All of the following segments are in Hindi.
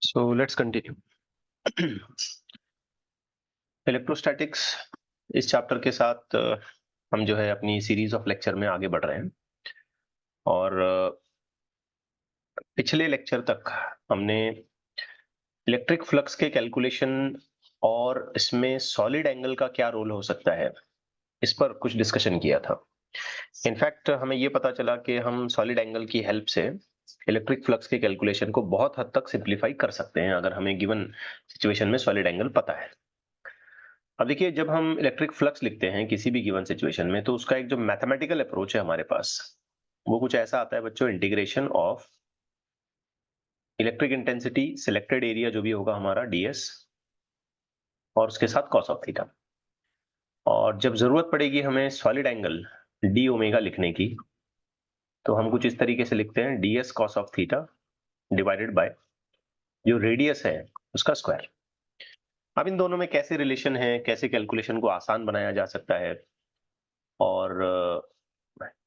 So let's continue. इलेक्ट्रोस्टैटिक्स इस चैप्टर के साथ हम जो है अपनी सीरीज ऑफ लेक्चर में आगे बढ़ रहे हैं और पिछले लेक्चर तक हमने इलेक्ट्रिक फ्लक्स के कैलकुलेशन और इसमें सॉलिड एंगल का क्या रोल हो सकता है इस पर कुछ डिस्कशन किया था। इनफैक्ट हमें ये पता चला कि हम सॉलिड एंगल की हेल्प से इलेक्ट्रिक फ्लक्स के कैलकुलेशन को बहुत हद तक सिंप्लीफाई कर सकते हैं अगर हमें गिवन सिचुएशन में सॉलिड एंगल पता है। अब देखिए, जब हम इलेक्ट्रिक फ्लक्स लिखते हैं किसी भी गिवन सिचुएशन में, तो उसका एक जो मैथमेटिकल अप्रोच है हमारे पास, वो कुछ ऐसा आता है बच्चों, integration of electric intensity selected area जो भी होगा हमारा ds और उसके साथ cos ऑफ थीटा। और जब जरूरत पड़ेगी हमें सॉलिड एंगल d ओमेगा लिखने की, तो हम कुछ इस तरीके से लिखते हैं ds cos of theta divided by जो रेडियस है उसका स्क्वायर। अब इन दोनों में कैसे रिलेशन है, कैसे कैलकुलेशन को आसान बनाया जा सकता है और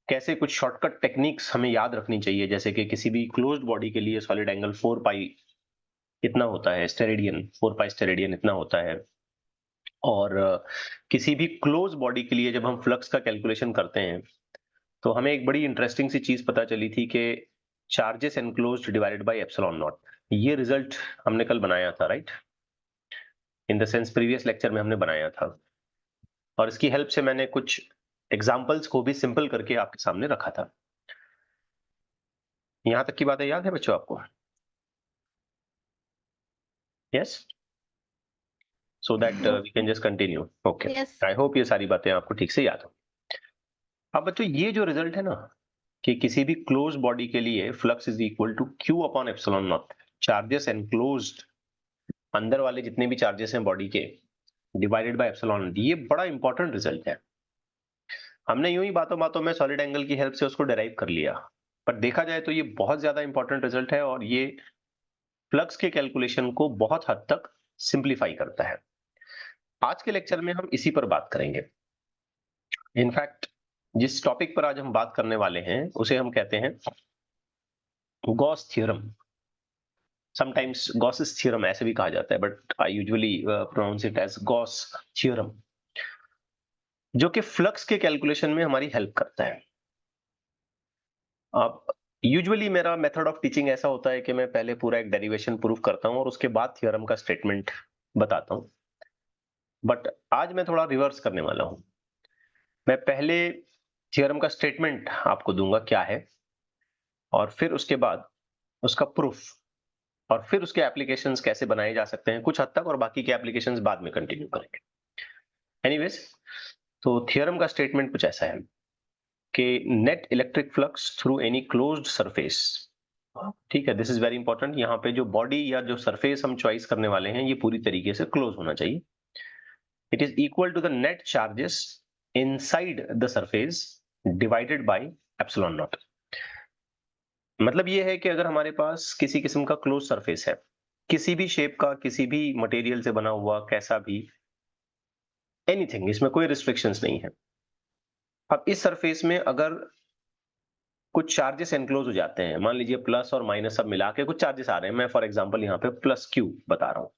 कैसे कुछ शॉर्टकट टेक्निक्स हमें याद रखनी चाहिए, जैसे कि किसी भी क्लोज्ड बॉडी के लिए सॉलिड एंगल 4 पाई इतना होता है, स्टेरेडियन 4 पाई स्टेरेडियन इतना होता है। और किसी भी क्लोज बॉडी के लिए जब हम फ्लक्स का कैलकुलेशन करते हैं तो हमें एक बड़ी इंटरेस्टिंग सी चीज पता चली थी कि charges enclosed divided by epsilon naught. ये रिजल्ट हमने कल बनाया था, right? In the sense previous lecture में हमने बनाया था और इसकी हेल्प से मैंने कुछ एग्जांपल्स को भी सिंपल करके आपके सामने रखा था। यहां तक की बातें याद है बच्चों आपको? Yes, so that we can just continue. Okay, Yes. I hope ये सारी बातें आपको ठीक से याद हो। अब बच्चों, ये जो रिजल्ट है ना कि किसी भी क्लोज बॉडी के लिए flux is equal to q upon epsilon naught, charges enclosed, अंदर वाले जितने भी चार्जेस हैं बॉडी के, डिवाइडेड बाय एप्सिलॉन नॉट, ये बड़ा इंपॉर्टेंट रिजल्ट है। हमने यूं ही बातों बातों में सॉलिड एंगल की हेल्प से उसको डेराइव कर लिया, पर देखा जाए तो ये बहुत ज्यादा इंपॉर्टेंट रिजल्ट है और ये फ्लक्स के कैलकुलेशन को बहुत हद तक सिंप्लीफाई करता है। आज के लेक्चर में हम इसी पर बात करेंगे। इनफैक्ट जिस टॉपिक पर आज हम बात करने वाले हैं उसे हम कहते हैं Gauss theorem. Sometimes Gauss's theorem ऐसे भी कहा जाता है, but I usually pronounce it as Gauss theorem, जो कि फ्लक्स के कैलकुलेशन में हमारी हेल्प करता है। अब यूजुअली मेरा मेथड ऑफ टीचिंग ऐसा होता है कि मैं पहले पूरा एक डेरिवेशन प्रूव करता हूं और उसके बाद थ्योरम का स्टेटमेंट बताता हूं, बट आज मैं थोड़ा रिवर्स करने वाला हूं। मैं पहले थ्योरम का स्टेटमेंट आपको दूंगा क्या है, और फिर उसके बाद उसका प्रूफ, और फिर उसके एप्लीकेशंस कैसे बनाए जा सकते हैं कुछ हद तक, और बाकी के एप्लीकेशंस बाद में कंटिन्यू करेंगे। एनीवेज, तो थ्योरम का स्टेटमेंट कुछ ऐसा है कि net electric flux through any closed surface, ठीक है, दिस इज वेरी इंपॉर्टेंट। यहाँ पे जो बॉडी या जो सरफेस हम चॉइस करने वाले हैं ये पूरी तरीके से क्लोज होना चाहिए। It is equal to the net charges inside the surface divided by epsilon naught. मतलब ये है कि अगर हमारे पास किसी किस्म का क्लोज सरफेस है, किसी भी शेप का, किसी भी मटेरियल से बना हुआ, कैसा भी, एनीथिंग, इसमें कोई रिस्ट्रिक्शंस नहीं है। अब इस सरफेस में अगर कुछ चार्जेस एनक्लोज हो जाते हैं, मान लीजिए प्लस और माइनस सब मिला के कुछ चार्जेस आ रहे हैं, मैं फॉर एग्जांपल यहाँ पे प्लस क्यू बता रहा हूं,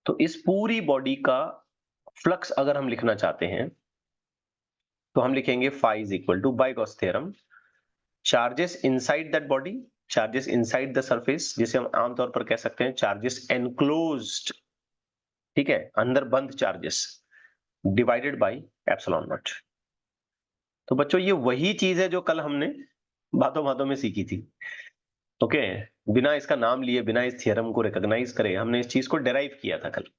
तो इस पूरी बॉडी का फ्लक्स अगर हम लिखना चाहते हैं तो हम लिखेंगे phi is equal to by Gauss theorem charges inside that body, charges inside the surface, जिसे हम आमतौर पर कह सकते हैं चार्जेस एनक्लोज्ड, ठीक है, अंदर बंद charges, divided by epsilon not. तो बच्चों ये वही चीज है जो कल हमने बातों बातों में सीखी थी। ओके, बिना इसका नाम लिए, बिना इस थियरम को रिकॉग्नाइज करे हमने इस चीज को डेराइव किया था कल।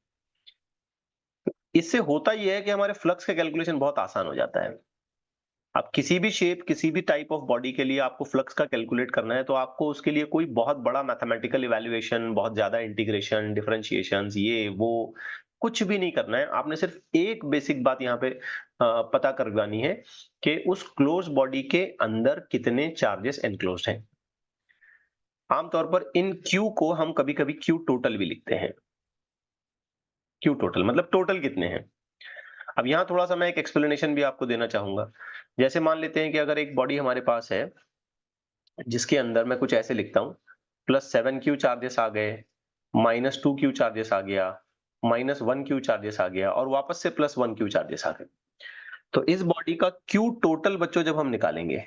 इससे होता यह है कि हमारे फ्लक्स का कैलकुलेशन बहुत आसान हो जाता है। अब किसी भी शेप, किसी भी टाइप ऑफ बॉडी के लिए आपको फ्लक्स का कैलकुलेट करना है तो आपको उसके लिए कोई बहुत बड़ा मैथमेटिकल इवैल्यूएशन, बहुत ज्यादा इंटीग्रेशन, डिफरेंशिएशंस, ये वो कुछ भी नहीं करना है। आपने सिर्फ एक बेसिक बात यहाँ पे पता करवानी है कि उस क्लोज बॉडी के अंदर कितने चार्जेस एनक्लोज्ड हैं। आमतौर पर इन क्यू को हम कभी कभी क्यू टोटल भी लिखते हैं। क्यू टोटल मतलब टोटल कितने हैं। अब यहां थोड़ा सा मैं एक एक्सप्लेनेशन भी आपको देना चाहूंगा। जैसे मान लेते हैं कि अगर एक बॉडी हमारे पास है जिसके अंदर मैं कुछ ऐसे लिखता हूं +7q चार्जेस आ गए, -2q चार्जेस आ गया, -1q चार्जेस आ गया और वापस से +1q चार्जेस आ गए। तो इस बॉडी का Q टोटल बच्चों जब हम निकालेंगे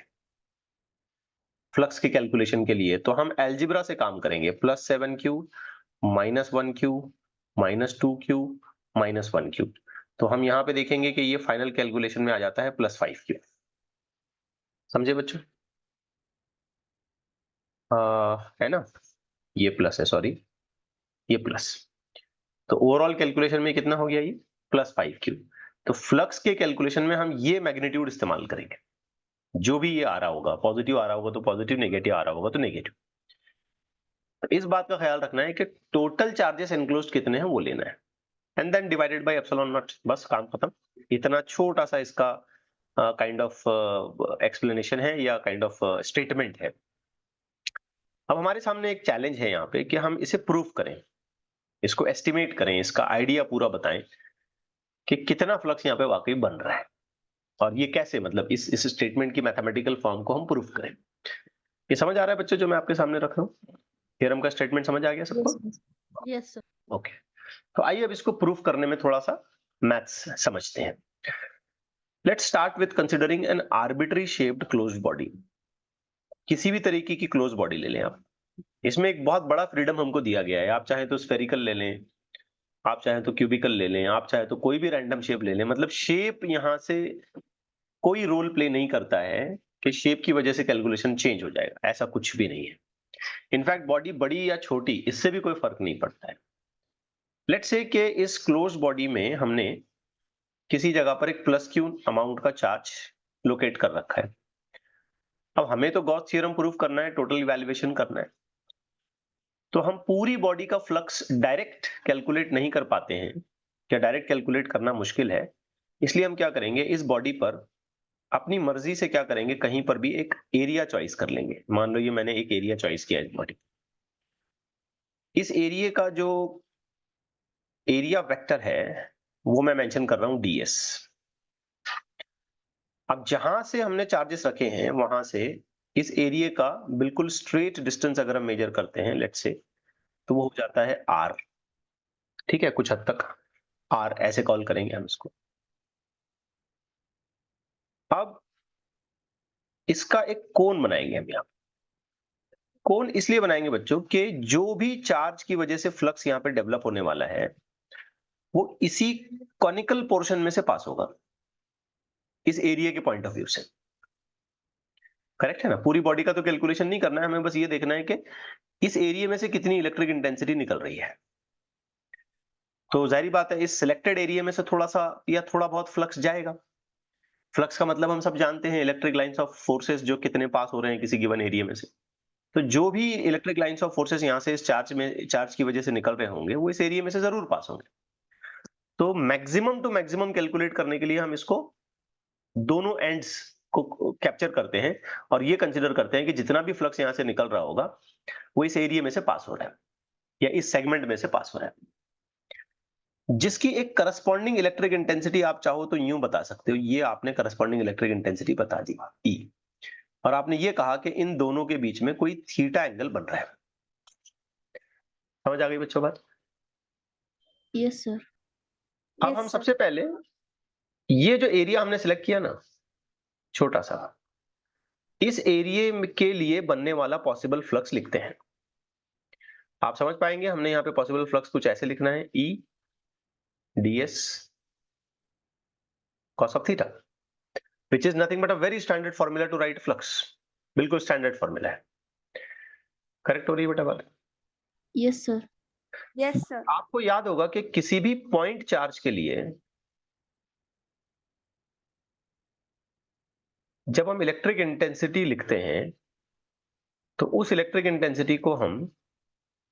फ्लक्स की कैलकुलेशन के लिए, तो हम अलजेब्रा से काम करेंगे। +7q, -1q, -2q, -1q। तो हम यहां पे देखेंगे कि ये फाइनल कैलकुलेशन में आ जाता है +5q। समझे बच्चों? है ना? ये प्लस है, सॉरी, ये प्लस। तो ओवरऑल कैलकुलेशन में कितना हो गया ये? +5q। तो फ्लक्स के कैलकुलेशन में हम ये मैग्नीट्यूड इस्तेमाल करेंगे। जो भी ये आ रहा होगा, पॉजिटिव आ रहा होगा तो पॉजिटिव, नेगेटिव आ रहा होगा तो नेगेटिव। तो इस बात का ख्याल रखना है कि टोटल चार्जेस एनक्लोज्ड कितने हैं वो लेना है, and then divided by epsilon naught, बस काम खत्म। इतना छोटा सा इसका काइंड ऑफ एक्सप्लेनेशन है या काइंड ऑफ स्टेटमेंट है। अब हमारे सामने एक चैलेंज है यहाँ पे कि हम इसे प्रूफ करें, इसको एस्टिमेट करें, इसका आइडिया पूरा बताएं कि कितना फ्लक्स यहाँ पे वाकई बन रहा है और ये कैसे, मतलब इस स्टेटमेंट की मैथमेटिकल फॉर्म को हम प्रूफ करें। ये समझ आ रहा है बच्चों जो मैं आपके सामने रख रहा हूँ? थ्योरम का स्टेटमेंट समझ आ गया सबको? Yes sir. ओके, तो आइए अब इसको प्रूफ करने में थोड़ा सा मैथ्स समझते हैं। Let's start with considering an arbitrary shaped closed body. किसी भी तरीके की क्लोज बॉडी ले लें आप, इसमें एक बहुत बड़ा फ्रीडम हमको दिया गया है। आप चाहे तो स्फेरिकल ले लें, आप चाहे तो क्यूबिकल ले लें, आप चाहे तो कोई भी रैंडम शेप ले लें, मतलब शेप यहां से कोई रोल प्ले नहीं करता है कि शेप की वजह से कैलकुलेशन चेंज हो जाएगा, ऐसा कुछ भी नहीं है। इनफैक्ट बॉडी बड़ी या छोटी इससे भी कोई फर्क नहीं पड़ता है। लेट्स से कि इस क्लोज बॉडी में हमने किसी जगह पर एक +q अमाउंट का चार्ज लोकेट कर रखा है। अब हमें तो गॉस थ्योरम प्रूफ करना है, टोटल इवैल्यूएशन करना है, तो हम पूरी बॉडी का फ्लक्स डायरेक्ट कैलकुलेट नहीं कर पाते हैं, क्या डायरेक्ट कैलकुलेट करना मुश्किल है। इसलिए हम क्या करेंगे, इस बॉडी पर अपनी मर्जी से क्या करेंगे, कहीं पर भी एक एरिया चॉइस कर लेंगे। मान लो ये मैंने एक एरिया चॉइस किया इस बॉडी, इस एरिया का जो एरिया वेक्टर है वो मैं मेंशन कर रहा हूं ds। अब जहां से हमने चार्जेस रखे हैं वहां से इस एरिया का बिल्कुल स्ट्रेट डिस्टेंस अगर हम मेजर करते हैं लेट्स से, तो वो हो जाता है r। ठीक है, कुछ हद तक r ऐसे कॉल करेंगे हम इसको। अब इसका एक कोण बनाएंगे हम यहाँ। कोण इसलिए बनाएंगे बच्चों कि जो भी चार्ज की वजह से फ्लक्स यहाँ पे डेवलप होने वाला है वो इसी कॉनिकल पोर्शन में से पास होगा, इस एरिया के पॉइंट ऑफ व्यू से। करेक्ट है ना? पूरी बॉडी का तो कैलकुलेशन नहीं करना है हमें, बस ये देखना है कि इस एरिया में से कितनी इलेक्ट्रिक इंटेंसिटी निकल रही है। तो जाहिर बात है इस सिलेक्टेड एरिया में से थोड़ा सा या थोड़ा बहुत फ्लक्स जाएगा। फ्लक्स का मतलब हम सब जानते हैं, इलेक्ट्रिक लाइंस ऑफ फोर्सेस जो कितने पास हो रहे हैं किसी गिवन एरिया में से। तो जो भी इलेक्ट्रिक लाइंस ऑफ फोर्सेस यहां से इस चार्ज की वजह से निकल रहे होंगे वो इस एरिया में से जरूर पास होंगे। तो मैक्सिमम टू मैक्सिमम कैलकुलेट करने के लिए हम इसको दोनों एंड्स को कैप्चर करते हैं और ये कंसीडर करते हैं कि जितना भी फ्लक्स यहां से निकल रहा होगा वो इस एरिया में से पास हो रहा है या इस सेगमेंट में से पास हो रहा है, जिसकी एक करस्पॉन्डिंग इलेक्ट्रिक इंटेंसिटी आप चाहो तो यूं बता सकते हो। ये आपने करस्पॉन्डिंग इलेक्ट्रिक इंटेंसिटी बता दी E, और आपने ये कहा कि इन दोनों के बीच में कोई थीटा एंगल बन रहा है। समझ आ गई बच्चों बात? Yes sir. अब हम सबसे पहले ये जो एरिया हमने सिलेक्ट किया ना छोटा सा, इस एरिया के लिए बनने वाला पॉसिबल फ्लक्स लिखते हैं। आप समझ पाएंगे, हमने यहाँ पे पॉसिबल फ्लक्स कुछ ऐसे लिखना है, E ds cos of theta, which is nothing but a very standard formula to write flux। बिल्कुल स्टैंडर्ड फॉर्मूला है। करेक्ट हो रही है बेटा बात? Yes sir. Yes sir. आपको याद होगा कि किसी भी पॉइंट चार्ज के लिए जब हम इलेक्ट्रिक इंटेंसिटी लिखते हैं तो उस इलेक्ट्रिक इंटेंसिटी को हम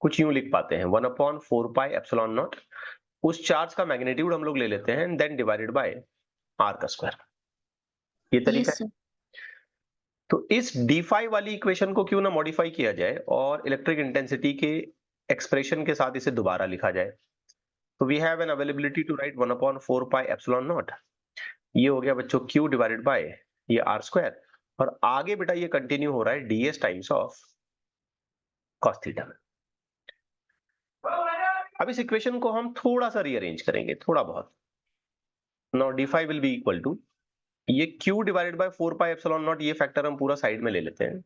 कुछ यूं लिख पाते हैं, 1/4πε0। उस चार्ज का मैग्नीट्यूड हम लोग ले लेते हैं देन डिवाइडेड बाय r का स्क्वायर। ये तरीका यस है। सर। तो इस d5 वाली इक्वेशन को क्यों ना मॉडिफाई किया जाए और इलेक्ट्रिक इंटेंसिटी के एक्सप्रेशन के साथ इसे दोबारा लिखा जाए। तो we have an availability to write 1/4πε0। ये हो गया बच्चों q डिवाइडेड बाय ये r स्क्वायर, और आगे बेटा ये कंटिन्यू हो रहा है ds times of cos theta में। अब इस इक्वेशन को हम थोड़ा सा रीअरेंज करेंगे, थोड़ा बहुत। Now d5 will be equal to ये q divided by 4 pi epsilon naught, ये फैक्टर हम पूरा साइड में ले लेते हैं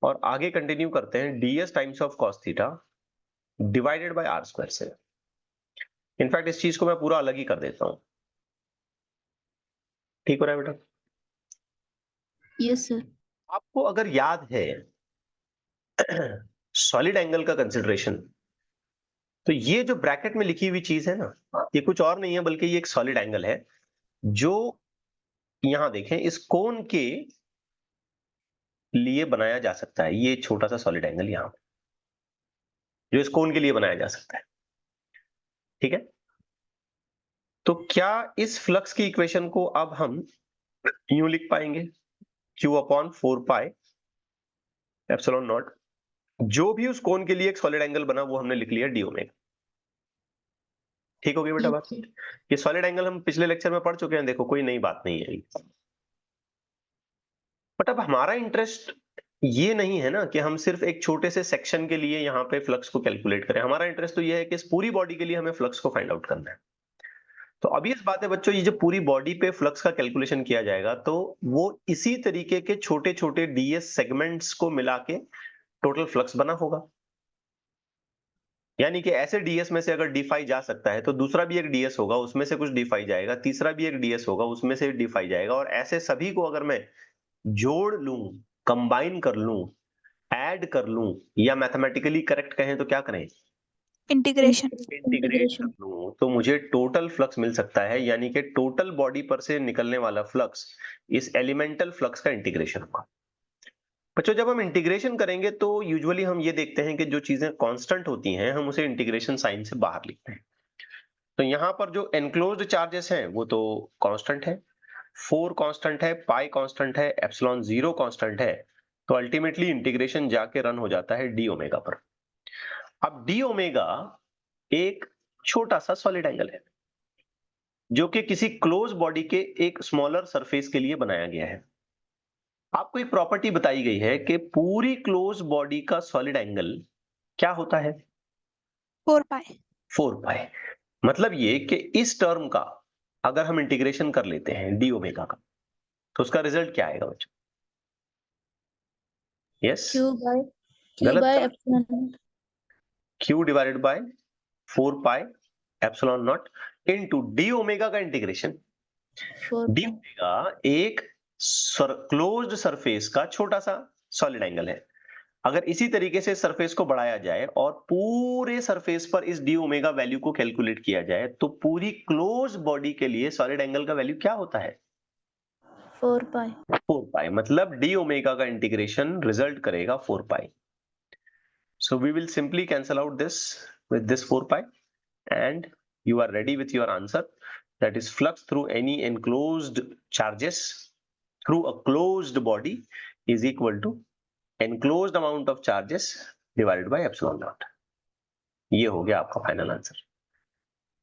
और आगे कंटिन्यू करते हैं ds times of cos theta divided by r square से। इनफैक्ट इस चीज को मैं पूरा अलग ही कर देता हूं। ठीक हो रहा है बेटा? Yes sir. आपको अगर याद है सॉलिड एंगल का कंसिडरेशन, तो ये जो ब्रैकेट में लिखी हुई चीज है ना, ये कुछ और नहीं है बल्कि ये एक सॉलिड एंगल है जो यहां देखें इस कोन के लिए बनाया जा सकता है। ये छोटा सा सॉलिड एंगल यहां जो इस कोन के लिए बनाया जा सकता है। ठीक है, तो क्या इस फ्लक्स की इक्वेशन को अब हम यूं लिख पाएंगे, q upon 4 pi epsilon not, जो भी उस कोन के लिए एक सॉलिड एंगल बना वो हमने लिख लिया डी ओमेगा। ठीक हो गई बेटा बात? ये सॉलिड एंगल हम पिछले लेक्चर में पढ़ चुके हैं, देखो कोई नई बात नहीं है। बट अब हमारा इंटरेस्ट ये नहीं है ना कि हम सिर्फ एक छोटे से सेक्शन के लिए यहाँ पे फ्लक्स को कैलकुलेट करें। हमारा इंटरेस्ट तो ये है कि इस पूरी बॉडी के लिए हमें फ्लक्स को फाइंड आउट करना है। तो अभी इस बात है बच्चों, ये जो पूरी बॉडी पे फ्लक्स का कैलकुलेशन किया जाएगा तो वो इसी तरीके के छोटे छोटे डीएस सेगमेंट्स को मिला के टोटल फ्लक्स बना होगा। यानी कि ऐसे डीएस में से अगर डी फाई जा सकता है तो दूसरा भी एक डीएस होगा, उसमें से कुछ डी फाई जाएगा, तीसरा भी एक डीएस होगा, उसमें से डी फाई जाएगा, और ऐसे सभी को अगर मैं जोड़ लूं, कंबाइन कर लूं, ऐड कर लूं, या मैथमेटिकली करेक्ट कहें तो क्या करें, इंटीग्रेशन। इंटीग्रेट कर लूं, तो मुझे टोटल फ्लक्स मिल सकता है। यानी कि टोटल बॉडी पर से निकलने वाला फ्लक्स इस एलिमेंटल फ्लक्स का इंटीग्रेशन होगा। बच्चों जब हम इंटीग्रेशन करेंगे तो यूजुअली हम ये देखते हैं कि जो चीजें कांस्टेंट होती हैं हम उसे इंटीग्रेशन साइन से बाहर लिखते हैं। तो यहां पर जो एनक्लोज्ड चार्जेस हैं वो तो कांस्टेंट है, 4 कांस्टेंट है, पाई कांस्टेंट है, एप्सिलॉन 0 कांस्टेंट है। तो अल्टीमेटली इंटीग्रेशन जाके रन हो जाता है डी ओमेगा पर। अब डी ओमेगा एक छोटा सा सॉलिड एंगल है जो कि किसी क्लोज बॉडी के एक स्मॉलर सरफेस के लिए बनाया गया है। आपको एक प्रॉपर्टी बताई गई है कि पूरी क्लोज बॉडी का सॉलिड एंगल क्या होता है? 4 पाई। 4 पाई। मतलब ये कि इस टर्म का अगर हम इंटीग्रेशन कर लेते हैं डी ओमेगा का, तो उसका रिजल्ट क्या आएगा बच्चों? यस, Q गलत by था। epsilon Q divided by 4 pi epsilon not into D omega का इंटीग्रेशन। 4 D pi. ओमेगा एक क्लोज्ड सरफेस का छोटा सा सॉलिड एंगल है। अगर इसी तरीके से सरफेस को बढ़ाया जाए और पूरे सरफेस पर इस डी ओमेगा वैल्यू को कैलकुलेट किया जाए तो पूरी क्लोज बॉडी के लिए सॉलिड एंगल का वैल्यू क्या होता है? 4 pi. 4 पाई। मतलब डी ओमेगा का इंटीग्रेशन रिजल्ट करेगा 4 pi. So we will simply cancel out this with this 4 pi and you are ready with your answer, that is flux through any enclosed charges through a closed body is equal to enclosed amount of charges divided by epsilon naught। ये हो गया आपका फाइनल आंसर।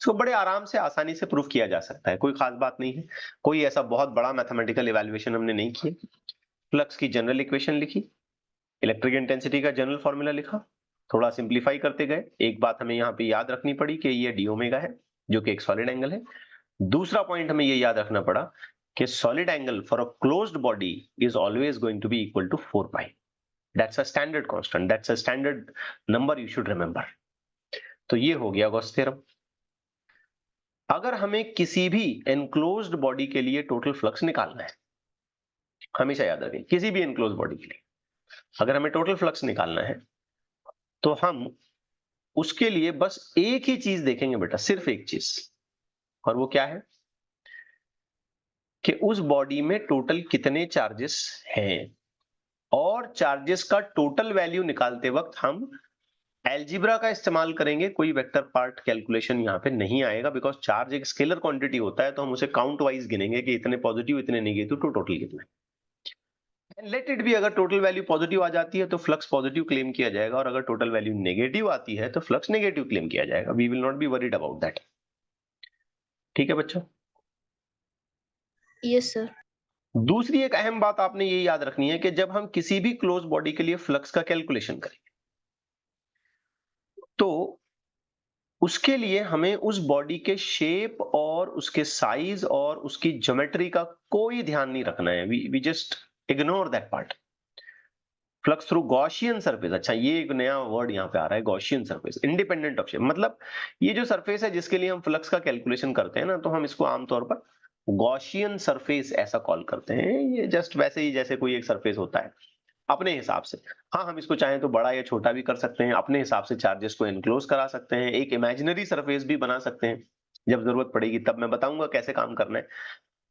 इसको बड़े आराम से आसानी से प्रूफ किया जा सकता है, कोई खास बात नहीं है। कोई ऐसा बहुत बड़ा मैथमेटिकल इवैल्यूएशन हमने नहीं किया। फ्लक्स की जनरल इक्वेशन लिखी, इलेक्ट्रिक इंटेंसिटी का जनरल फॉर्मूला लिखा, थोड़ा सिंप्लीफाई करते गए। एक बात हमें यहाँ पे याद रखनी पड़ी कि ये डी ओमेगा है जो कि एक सॉलिड एंगल है। दूसरा पॉइंट हमें ये याद रखना पड़ा कि solid angle for a closed body is always going to be equal to 4 pi. That's a standard constant, that's a standard number you should remember. तो ये हो गया गॉस थ्योरम। अगर हमें किसी भी एनक्लोज्ड बॉडी के लिए टोटल फ्लक्स निकालना है, हमेशा याद रखें किसी भी एनक्लोज्ड बॉडी के लिए अगर हमें टोटल फ्लक्स निकालना है तो हम उसके लिए बस एक ही चीज देखेंगे बेटा, सिर्फ एक चीज, और वो क्या है कि उस बॉडी में टोटल कितने चार्जेस हैं। और चार्जेस का टोटल वैल्यू निकालते वक्त हम एल्जीब्रा का इस्तेमाल करेंगे, कोई वेक्टर पार्ट कैलकुलेशन यहां पे नहीं आएगा, बिकॉज चार्ज एक स्केलर क्वांटिटी होता है तो हम उसे काउंट वाइज गिनेंगे कि इतने पॉजिटिव इतने नेगेटिव तो टोटल कितना है। लेट इट भी, अगर टोटल वैल्यू पॉजिटिव आ जाती है तो फ्लक्स पॉजिटिव क्लेम किया जाएगा, और अगर टोटल वैल्यू नेगेटिव आती है तो फ्लक्स नेगेटिव क्लेम किया जाएगा। We will not be worried about that. ठीक है बच्चों? Yes sir. दूसरी एक अहम बात आपने ये याद रखनी है कि जब हम किसी भी क्लोज बॉडी के लिए फ्लक्स का कैलकुलेशन करें तो उसके लिए हमें उस बॉडी के शेप और उसके साइज और उसकी ज्योमेट्री का कोई ध्यान नहीं रखना है। We just ignore that part. Flux through Gaussian surface, अच्छा ये एक नया वर्ड यहाँ पे आ रहा है, Gaussian surface, independent of shape. मतलब ये जो सरफेस है जिसके लिए हम फ्लक्स का कैलकुलेशन करते हैं ना, तो हम इसको आमतौर पर गॉसियन सरफेस ऐसा कॉल करते हैं। ये जस्ट वैसे ही जैसे कोई एक सरफेस होता है अपने हिसाब से। हाँ, हम इसको चाहें तो बड़ा या छोटा भी कर सकते हैं, अपने हिसाब से चार्जेस को एनक्लोज करा सकते हैं, एक इमेजिनरी सरफेस भी बना सकते हैं। जब जरूरत पड़ेगी तब मैं बताऊंगा कैसे काम करना है।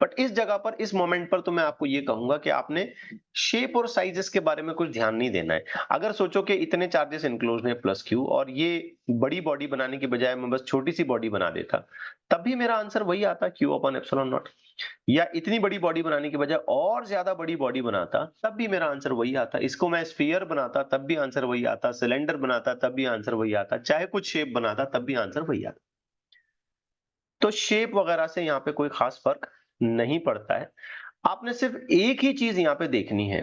बट इस जगह पर, इस मोमेंट पर तो मैं आपको ये कहूंगा कि आपने शेप और साइजेस के बारे में कुछ ध्यान नहीं देना है। अगर सोचो कि इतने चार्जेस इनक्लोज हैं प्लस क्यू, और ये बड़ी बॉडी बनाने की बजाय मैं बस छोटी सी बॉडी बना देता, तब भी मेरा आंसर वही आता, क्यू अपॉन एप्सिलॉन नॉट। या इतनी बड़ी बॉडी बनाने की बजाय और ज्यादा बड़ी बॉडी बनाता, तब भी मेरा आंसर वही आता। इसको मैं स्फीयर बनाता तब भी आंसर वही आता, सिलेंडर बनाता तब भी आंसर वही आता, चाहे कुछ शेप बनाता तब भी आंसर वही आता। तो शेप वगैरह से यहाँ पे कोई खास फर्क नहीं पड़ता है। आपने सिर्फ एक ही चीज यहाँ पे देखनी है,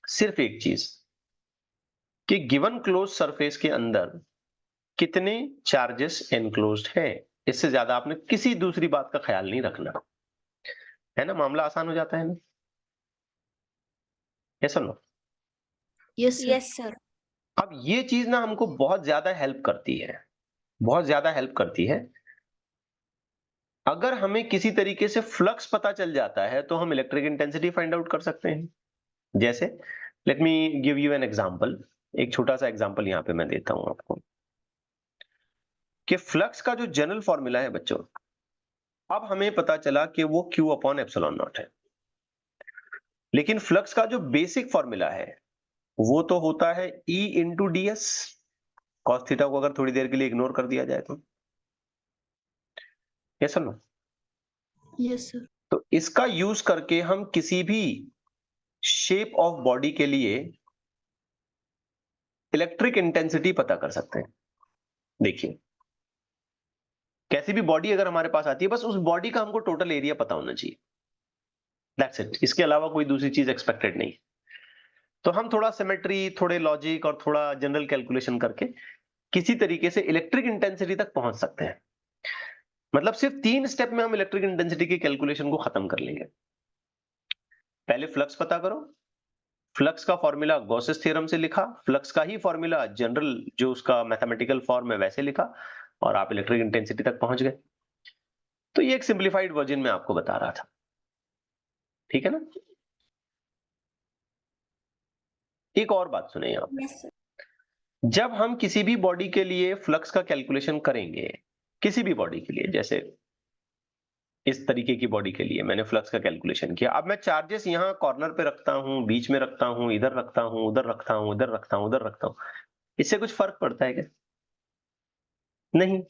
सिर्फ एक चीज, कि गिवन क्लोज सरफेस के अंदर कितने चार्जेस एनक्लोज्ड है। इससे ज्यादा आपने किसी दूसरी बात का ख्याल नहीं रखना है ना। मामला आसान हो जाता है ना। यस और no? Yes, sir. Yes sir. अब ये चीज ना हमको बहुत ज्यादा हेल्प करती है, बहुत ज्यादा हेल्प करती है। अगर हमें किसी तरीके से फ्लक्स पता चल जाता है तो हम इलेक्ट्रिक इंटेंसिटी फाइंड आउट कर सकते हैं। जैसे, let me give you an example. एक छोटा सा एग्जांपल यहां पे मैं देता हूं आपको, कि फ्लक्स का जो जनरल फॉर्मूला है बच्चों, अब हमें पता चला कि वो Q अपॉन एप्सिलॉन नॉट है। लेकिन फ्लक्स का जो बेसिक फॉर्मूला है वो तो होता है E into D S. Cos theta को अगर थोड़ी देर के लिए इग्नोर कर दिया जाए तो, यस और नो? Yes, sir. तो इसका यूज करके हम किसी भी शेप ऑफ बॉडी के लिए इलेक्ट्रिक इंटेंसिटी पता कर सकते हैं। देखिए, कैसी भी बॉडी अगर हमारे पास आती है, बस उस बॉडी का हमको टोटल एरिया पता होना चाहिए, दैट्स इट। इसके अलावा कोई दूसरी चीज एक्सपेक्टेड नहीं। तो हम थोड़ा सिमेट्री, थोड़े लॉजिक और थोड़ा जनरल कैलकुलेशन करके किसी तरीके से इलेक्ट्रिक इंटेंसिटी तक पहुंच सकते हैं। मतलब सिर्फ 3 स्टेप में हम इलेक्ट्रिक इंटेंसिटी की कैलकुलेशन को खत्म कर लेंगे। पहले फ्लक्स पता करो, फ्लक्स का फॉर्मूला गॉसेस थ्योरम से लिखा, फ्लक्स का ही फॉर्मूला जनरल जो उसका मैथमेटिकल फॉर्म है वैसे लिखा, और आप इलेक्ट्रिक इंटेंसिटी तक पहुंच गए। तो ये एक सिंप्लीफाइड वर्जन में आपको बता रहा था, ठीक है ना। एक और बात सुने आप, यस सर। जब हम किसी भी बॉडी के लिए फ्लक्स का कैलकुलेशन करेंगे, किसी भी बॉडी के लिए, जैसे इस तरीके की बॉडी के लिए मैंने फ्लक्स का कैलकुलेशन किया, अब मैं चार्जेस यहां कॉर्नर पे रखता हूं, बीच में रखता हूं, इधर रखता हूं, उधर रखता हूं, इधर रखता हूं, उधर रखता हूं, इससे कुछ फर्क पड़ता है क्या? नहीं,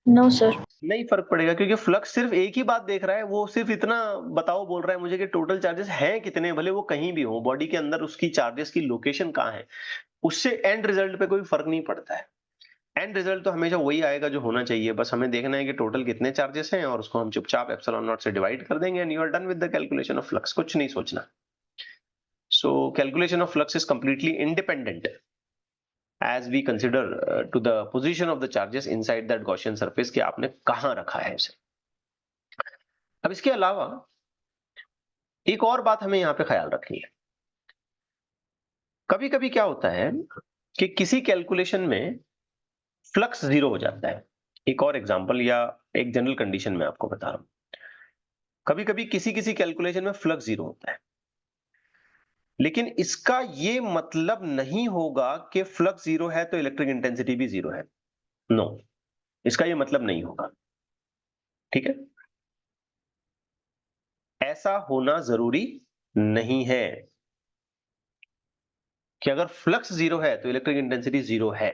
No, sir. नहीं फर्क पड़ेगा, क्योंकि फ्लक्स सिर्फ एक ही बात देख रहा है। वो सिर्फ इतना बताओ बोल रहा है मुझे कि टोटल चार्जेस हैं कितने, भले वो कहीं भी हो बॉडी के अंदर, उसकी चार्जेस की लोकेशन कहां है, उससे एंड रिजल्ट पे कोई फर्क नहीं पड़ता है। एंड रिजल्ट तो हमेशा वही आएगा जो होना चाहिए। बस हमें देखना है कि टोटल कितने चार्जेस हैं, और उसको हम चुपचाप एप्सिलॉन नॉट से डिवाइड कर देंगे, and you are done with the calculation of flux. कुछ नहीं सोचना। So calculation of flux is completely independent as we consider to the position of the charges inside that Gaussian surface, कि आपने कहां रखा है उसे। अब इसके अलावा एक और बात हमें यहां पे ख्याल रखनी है। कभी कभी क्या होता है कि किसी कैलकुलेशन में फ्लक्स जीरो हो जाता है। एक और एग्जांपल या एक जनरल कंडीशन में आपको बता रहा हूं। कभी कभी किसी किसी कैलकुलेशन में फ्लक्स जीरो होता है, लेकिन इसका ये मतलब नहीं होगा कि फ्लक्स जीरो है तो इलेक्ट्रिक इंटेंसिटी भी जीरो है। नो, इसका ये मतलब नहीं होगा, ठीक है। ऐसा होना जरूरी नहीं है कि अगर फ्लक्स जीरो है तो इलेक्ट्रिक इंटेंसिटी जीरो है,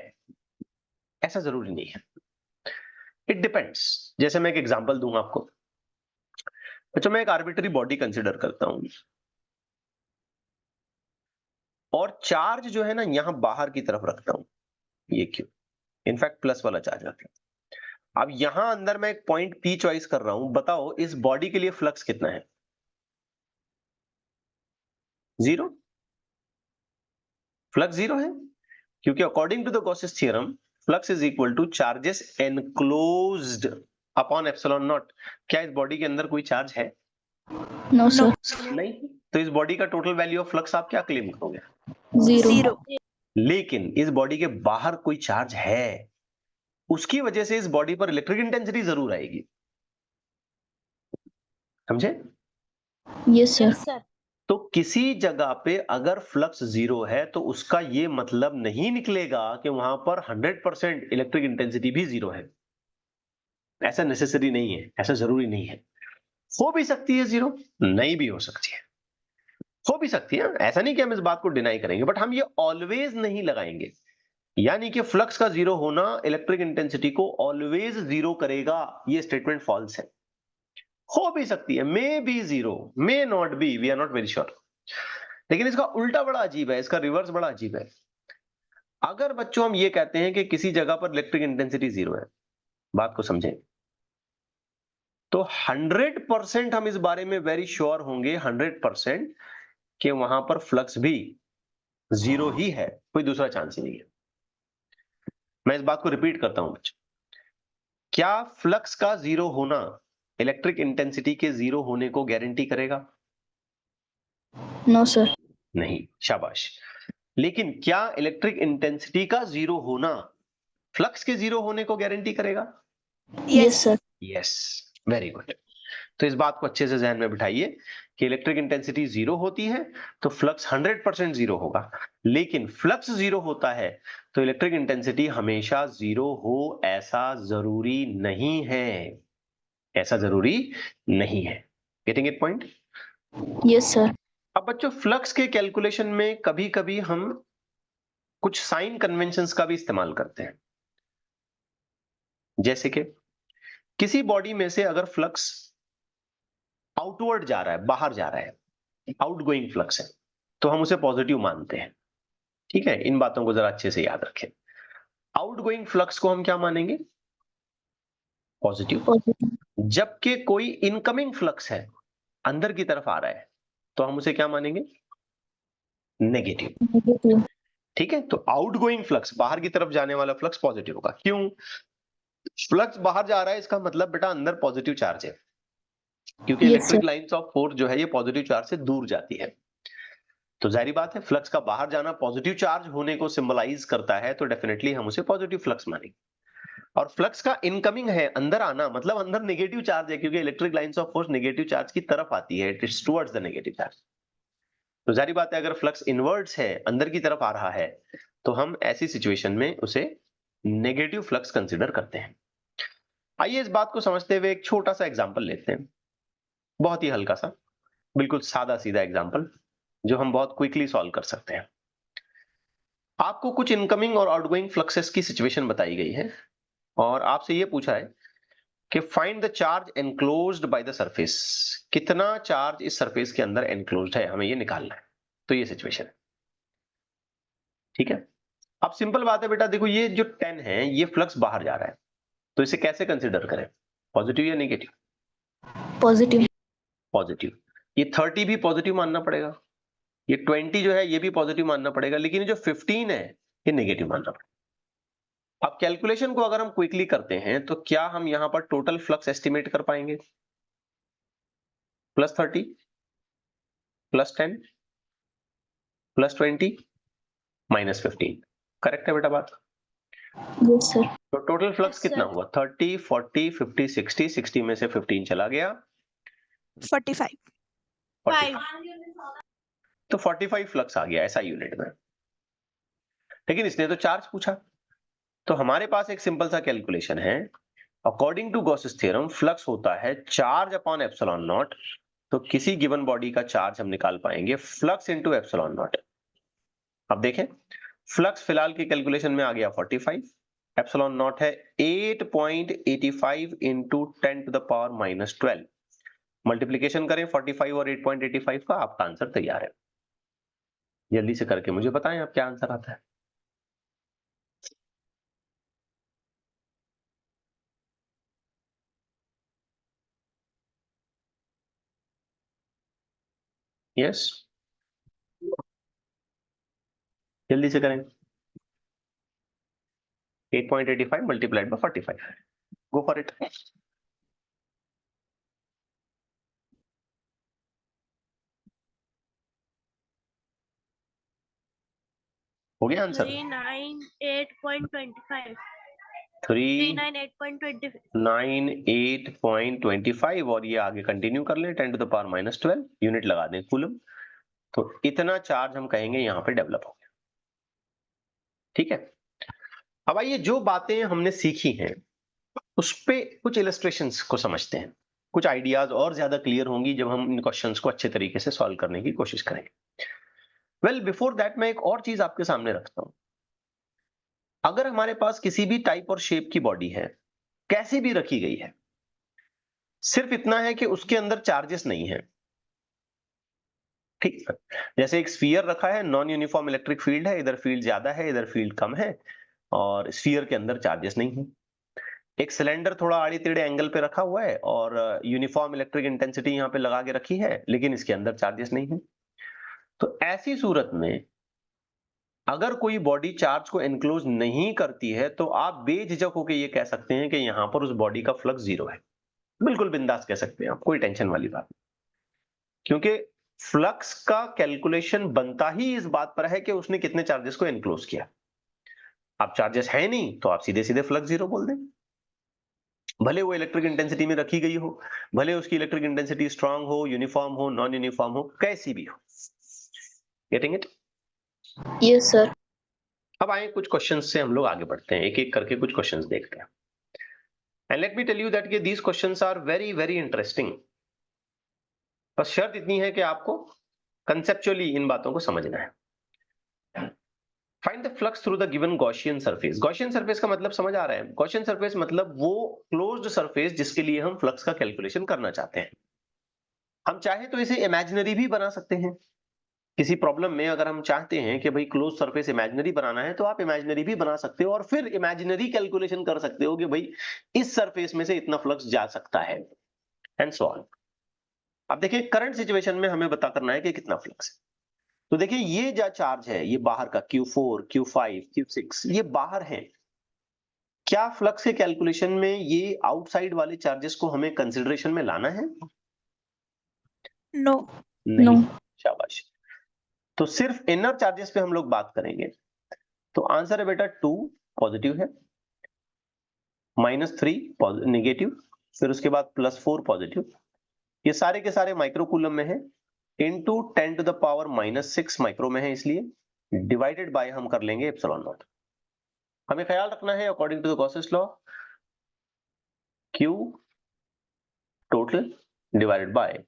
ऐसा जरूरी नहीं है। It depends. जैसे मैं एक एग्जांपल दूंगा आपको। अच्छा, मैं एक आर्बिट्री बॉडी कंसीडर करता हूं, और चार्ज जो है ना यहां बाहर की तरफ रखता हूं, ये क्यों, इनफैक्ट प्लस वाला चार्ज रखता हूं। अब यहां अंदर मैं एक पॉइंट पी चॉइस कर रहा हूं, बताओ इस बॉडी के लिए फ्लक्स कितना है? जीरो। फ्लक्स जीरो है, क्योंकि according to the Gauss's theorem flux is equal to charges enclosed upon epsilon naught. क्या इस बॉडी के अंदर कोई चार्ज है? No, sir. नहीं। तो इस बॉडी का टोटल वैल्यू ऑफ फ्लक्स आप क्या क्लेम करोगे? Zero. Zero. लेकिन इस बॉडी के बाहर कोई चार्ज है, उसकी वजह से इस बॉडी पर इलेक्ट्रिक इंटेंसिटी जरूर आएगी। समझे? Yes, sir. तो किसी जगह पे अगर फ्लक्स जीरो है तो उसका ये मतलब नहीं निकलेगा कि वहां पर 100% इलेक्ट्रिक इंटेंसिटी भी जीरो है। ऐसा नेसेसरी नहीं है, ऐसा जरूरी नहीं है। हो भी सकती है जीरो, नहीं भी हो सकती है, हो भी सकती है। ऐसा नहीं कि हम इस बात को डिनाई करेंगे, बट हम ये ऑलवेज नहीं लगाएंगे। यानी कि फ्लक्स का जीरो होना इलेक्ट्रिक इंटेंसिटी को ऑलवेज जीरो करेगा, ये स्टेटमेंट फॉल्स है। हो भी सकती है, may be zero, may not be, we are not very sure. लेकिन इसका उल्टा बड़ा अजीब है, इसका रिवर्स बड़ा अजीब है। अगर बच्चों हम ये कहते हैं कि किसी जगह पर इलेक्ट्रिक इंटेंसिटी जीरो है, बात को समझें, तो 100% हम इस बारे में वेरी श्योर होंगे, 100% कि वहां पर फ्लक्स भी जीरो ही है, कोई दूसरा चांस ही नहीं है। मैं इस बात को रिपीट करता हूं बच्चों, क्या फ्लक्स का जीरो होना इलेक्ट्रिक इंटेंसिटी के जीरो होने को गारंटी करेगा? No, sir. नहीं, शाबाश। लेकिन क्या इलेक्ट्रिक इंटेंसिटी का जीरो होना फ्लक्स के जीरो होने को गारंटी करेगा? Yes, sir. Yes, very good. तो इस बात को अच्छे से जहन में बिठाइए कि इलेक्ट्रिक इंटेंसिटी जीरो होती है तो फ्लक्स 100% जीरो होगा, लेकिन फ्लक्स जीरो होता है तो इलेक्ट्रिक इंटेंसिटी हमेशा जीरो हो ऐसा जरूरी नहीं है, ऐसा जरूरी नहीं है। Getting it point? Yes, sir. अब बच्चों फ्लक्स के कैलकुलेशन में कभी कभी हम कुछ साइन कन्वेंशंस का भी इस्तेमाल करते हैं। जैसे कि किसी बॉडी में से अगर फ्लक्स आउटवर्ड जा रहा है, बाहर जा रहा है, आउटगोइंग फ्लक्स है, तो हम उसे पॉजिटिव मानते हैं। ठीक है, इन बातों को जरा अच्छे से याद रखें। आउटगोइंग फ्लक्स को हम क्या मानेंगे? पॉजिटिव। Positive. जबकि कोई इनकमिंग फ्लक्स है, अंदर की तरफ आ रहा है, तो हम उसे क्या मानेंगे? नेगेटिव। Negative. ठीक है, तो आउटगोइंग फ्लक्स, बाहर की तरफ जाने वाला फ्लक्स पॉजिटिव होगा। क्यों? फ्लक्स बाहर जा रहा है, इसका मतलब बेटा अंदर पॉजिटिव चार्ज है, क्योंकि Yes, electric sir. Lines of force जो है ये पॉजिटिव चार्ज से दूर जाती है। तो जाहिर बात है फ्लक्स का बाहर जाना पॉजिटिव चार्ज होने को सिंबलाइज करता है, तो डेफिनेटली हम उसे पॉजिटिव फ्लक्स मानेंगे। और फ्लक्स का इनकमिंग है, अंदर आना, मतलब अंदर नेगेटिव चार्ज है, क्योंकि electric lines of force negative charge की तरफ आती है, it is towards the negative charge. तो जाहिर बात है अगर फ्लक्स इनवर्ड्स है, अंदर की तरफ आ रहा है, तो हम ऐसी सिचुएशन में उसे नेगेटिव फ्लक्स कंसिडर करते हैं। आइए इस बात को समझते हुए एक छोटा सा एग्जांपल लेते हैं, बहुत ही हल्का सा, बिल्कुल सादा सीधा एग्जांपल जो हम बहुत क्विकली सॉल्व कर सकते हैं। आपको कुछ इनकमिंग और आउटगोइंग फ्लक्सेस की सिचुएशन बताई गई है और आपसे यह पूछा है कि find the charge enclosed by the surface. कितना चार्ज इस सरफेस के अंदर एनक्लोज्ड है, हमें ये निकालना है। तो ये सिचुएशन है, ठीक है। अब सिंपल बात है बेटा, देखो ये जो 10 है ये फ्लक्स बाहर जा रहा है, तो इसे कैसे कंसीडर करें, पॉजिटिव या नेगेटिव? Positive. पॉजिटिव। ये 30 भी पॉजिटिव मानना पड़ेगा, ये 20 जो है ये भी पॉजिटिव मानना पड़ेगा, लेकिन ये जो 15 है ये नेगेटिव मानना पड़ेगा। अब कैलकुलेशन को अगर हम क्विकली करते हैं तो क्या हम यहां पर टोटल फ्लक्स एस्टिमेट कर पाएंगे? +30, +10, +20, -15। करेक्ट है बेटा बात? Yes, sir. तो टोटल फ्लक्स कितना हुआ? 30, 40, 50, 60, 60 में से 15 चला गया, 45. 45। तो 45 फ्लक्स आ गया ऐसा यूनिट में। लेकिन इसने तो चार्ज पूछा, तो हमारे पास एक सिंपल सा कैलकुलेशन है। According to Gauss's theorem flux होता है चार्ज अपॉन एप्सिलॉन नॉट। तो किसी गिवन बॉडी का चार्ज हम निकाल पाएंगे फ्लक्स इनटू एप्सिलॉन नॉट। अब देखें, फ्लक्स फिलहाल की कैलकुलेशन में आ गया 45, एप्सिलॉन नॉट है 8.85 इंटू 10⁻⁻12। मल्टीप्लीकेशन करें 45 और 8.85 का, आपका आंसर तैयार है। जल्दी से करके मुझे बताएं आप क्या आंसर आता है। यस, जल्दी से करें, 8.85 multiplied by 45. Go for it. हो गया आंसर? 398.25. 398.25 398.25. और ये आगे कंटिन्यू कर लें 10 to the power minus 12 unit लगा दें कूलम, तो इतना चार्ज हम कहेंगे यहाँ पे डेवलप हो गया। ठीक है, अब आइए जो बातें हमने सीखी हैं उस पे कुछ इलस्ट्रेशंस को समझते हैं, कुछ आइडियाज और ज्यादा क्लियर होंगी जब हम इन क्वेश्चंस को अच्छे तरीके से सॉल्व करने की कोशिश करेंगे। वेल बिफोर दैट मैं एक और चीज आपके सामने रखता हूं। अगर हमारे पास किसी भी टाइप और शेप की बॉडी है, कैसी भी रखी गई है, सिर्फ इतना है कि उसके अंदर चार्जेस नहीं है। ठीक है, जैसे एक स्फीयर रखा है, नॉन यूनिफॉर्म इलेक्ट्रिक फील्ड है, इधर फील्ड ज्यादा है इधर फील्ड कम है और स्फीयर के अंदर चार्जेस नहीं है। एक सिलेंडर थोड़ा आड़ी टेढ़े एंगल पे रखा हुआ है और यूनिफॉर्म इलेक्ट्रिक इंटेंसिटी यहाँ पे लगा के रखी है, लेकिन इसके अंदर चार्जेस नहीं है। तो ऐसी सूरत में अगर कोई बॉडी चार्ज को एनक्लोज नहीं करती है तो आप बेझिझक होकर ये कह सकते हैं कि यहां पर उस बॉडी का फ्लक्स जीरो है। बिल्कुल बिंदास कह सकते हैं आप, कोई टेंशन वाली बात नहीं, क्योंकि फ्लक्स का कैलकुलेशन बनता ही इस बात पर है कि उसने कितने चार्जेस को एनक्लोज किया। अब चार्जेस है नहीं तो आप सीधे सीधे फ्लक्स जीरो बोल दें, भले वो इलेक्ट्रिक इंटेंसिटी में रखी गई हो, भले उसकी इलेक्ट्रिक इंटेंसिटी स्ट्रांग हो, यूनिफॉर्म हो, नॉन यूनिफॉर्म हो, कैसी भी हो। Getting it? Yes, sir. अब आए कुछ क्वेश्चंस से हम लोग आगे बढ़ते हैं, एक एक करके कुछ क्वेश्चंस देखते हैं। And let me tell you that these questions are very very interesting. बस शर्त इतनी है कि आपको कंसेप्चुअली इन बातों को समझना है। Find the flux through the given Gaussian surface. Gaussian surface का मतलब समझ आ रहा है? गॉसियन सरफेस मतलब वो क्लोज्ड सरफेस जिसके लिए हम फ्लक्स का कैलकुलेशन करना चाहते हैं। हम चाहे तो इसे इमेजिनरी भी बना सकते हैं। किसी प्रॉब्लम में अगर हम चाहते हैं कि भाई क्लोज सरफेस इमेजिनरी बनाना है तो आप इमेजिनरी भी बना सकते हो और फिर इमेजिनरी कैलकुलेशन कर सकते हो कि भाई इस सरफेस में से इतना फ्लक्स जा सकता है एंड सो ऑन। अब देखिए करंट सिचुएशन में हमें पता करना है कि कितना फ्लक्स है। तो देखिए ये जो चार्ज है ये बाहर का Q4, Q5, Q6 ये बाहर है। क्या फ्लक्स के कैलकुलेशन में ये आउटसाइड वाले चार्जेस को हमें कंसिडरेशन में लाना है? No. नहीं। No. शाबाश। तो सिर्फ इनर चार्जेस पे हम लोग बात करेंगे। तो आंसर है बेटा 2 पॉजिटिव है, -3 नेगेटिव, फिर उसके बाद +4 पॉजिटिव। ये सारे के सारे माइक्रोकूलम में है, into 10 to the power -6 micro में है, इसलिए डिवाइडेड बाय हम कर लेंगे एप्सिलॉन नॉट। हमें ख्याल रखना है according to the Gauss's law, Q total divided by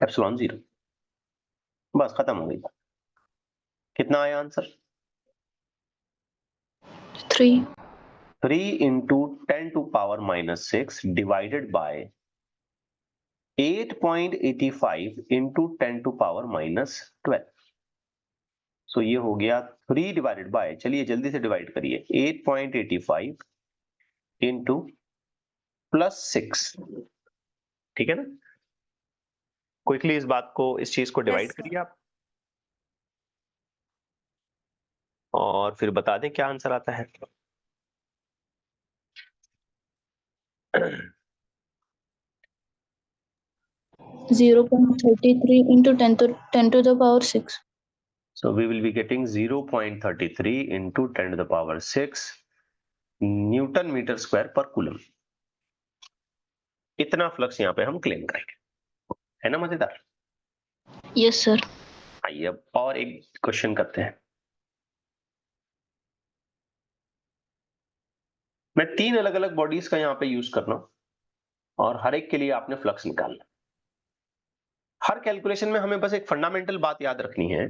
epsilon 0। बस खत्म हो गई। कितना आया answer? 3. 3 into 10 to power -6 divided by 8.85 into 10 to power -12। सो ये हो गया 3 डिवाइडेड बाय, चलिए जल्दी से डिवाइड करिए, 8.85 into +6। ठीक है ना? क्विकली इस बात को, इस चीज को डिवाइड Yes, sir. करिए आप और फिर बता दें क्या आंसर आता है। 0.33 into 10 to the power 6. So we will be getting 0.33 into 10 to the power 6 newton metre square per coulomb. इतना फ्लक्स यहाँ पे हम क्लेम करेंगे, है ना मजेदार? Yes, sir. आइए अब और एक क्वेश्चन करते हैं। मैं 3 अलग अलग बॉडीज का यहाँ पे यूज कर रहा हूं और हर एक के लिए आपने फ्लक्स निकालना। हर कैलकुलेशन में हमें बस एक फंडामेंटल बात याद रखनी है,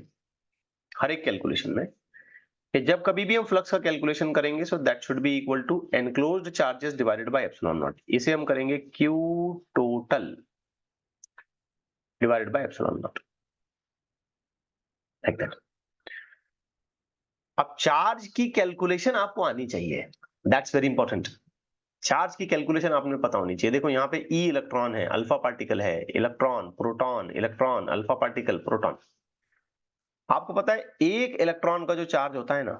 हर एक कैलकुलेशन में, कि जब कभी भी हम फ्लक्स का कैलकुलेशन करेंगे so that should be equal to enclosed charges divided by epsilon naught. इसे हम करेंगे Q total divided by epsilon naught, like that. अब चार्ज की कैलकुलेशन आपको आनी चाहिए, दैट्स वेरी इंपॉर्टेंट। चार्ज की कैलकुलेशन आपने पता होनी चाहिए। देखो यहाँ पे E इलेक्ट्रॉन है, अल्फा पार्टिकल है, electron proton alpha particle proton. आपको पता है एक इलेक्ट्रॉन का जो चार्ज होता है ना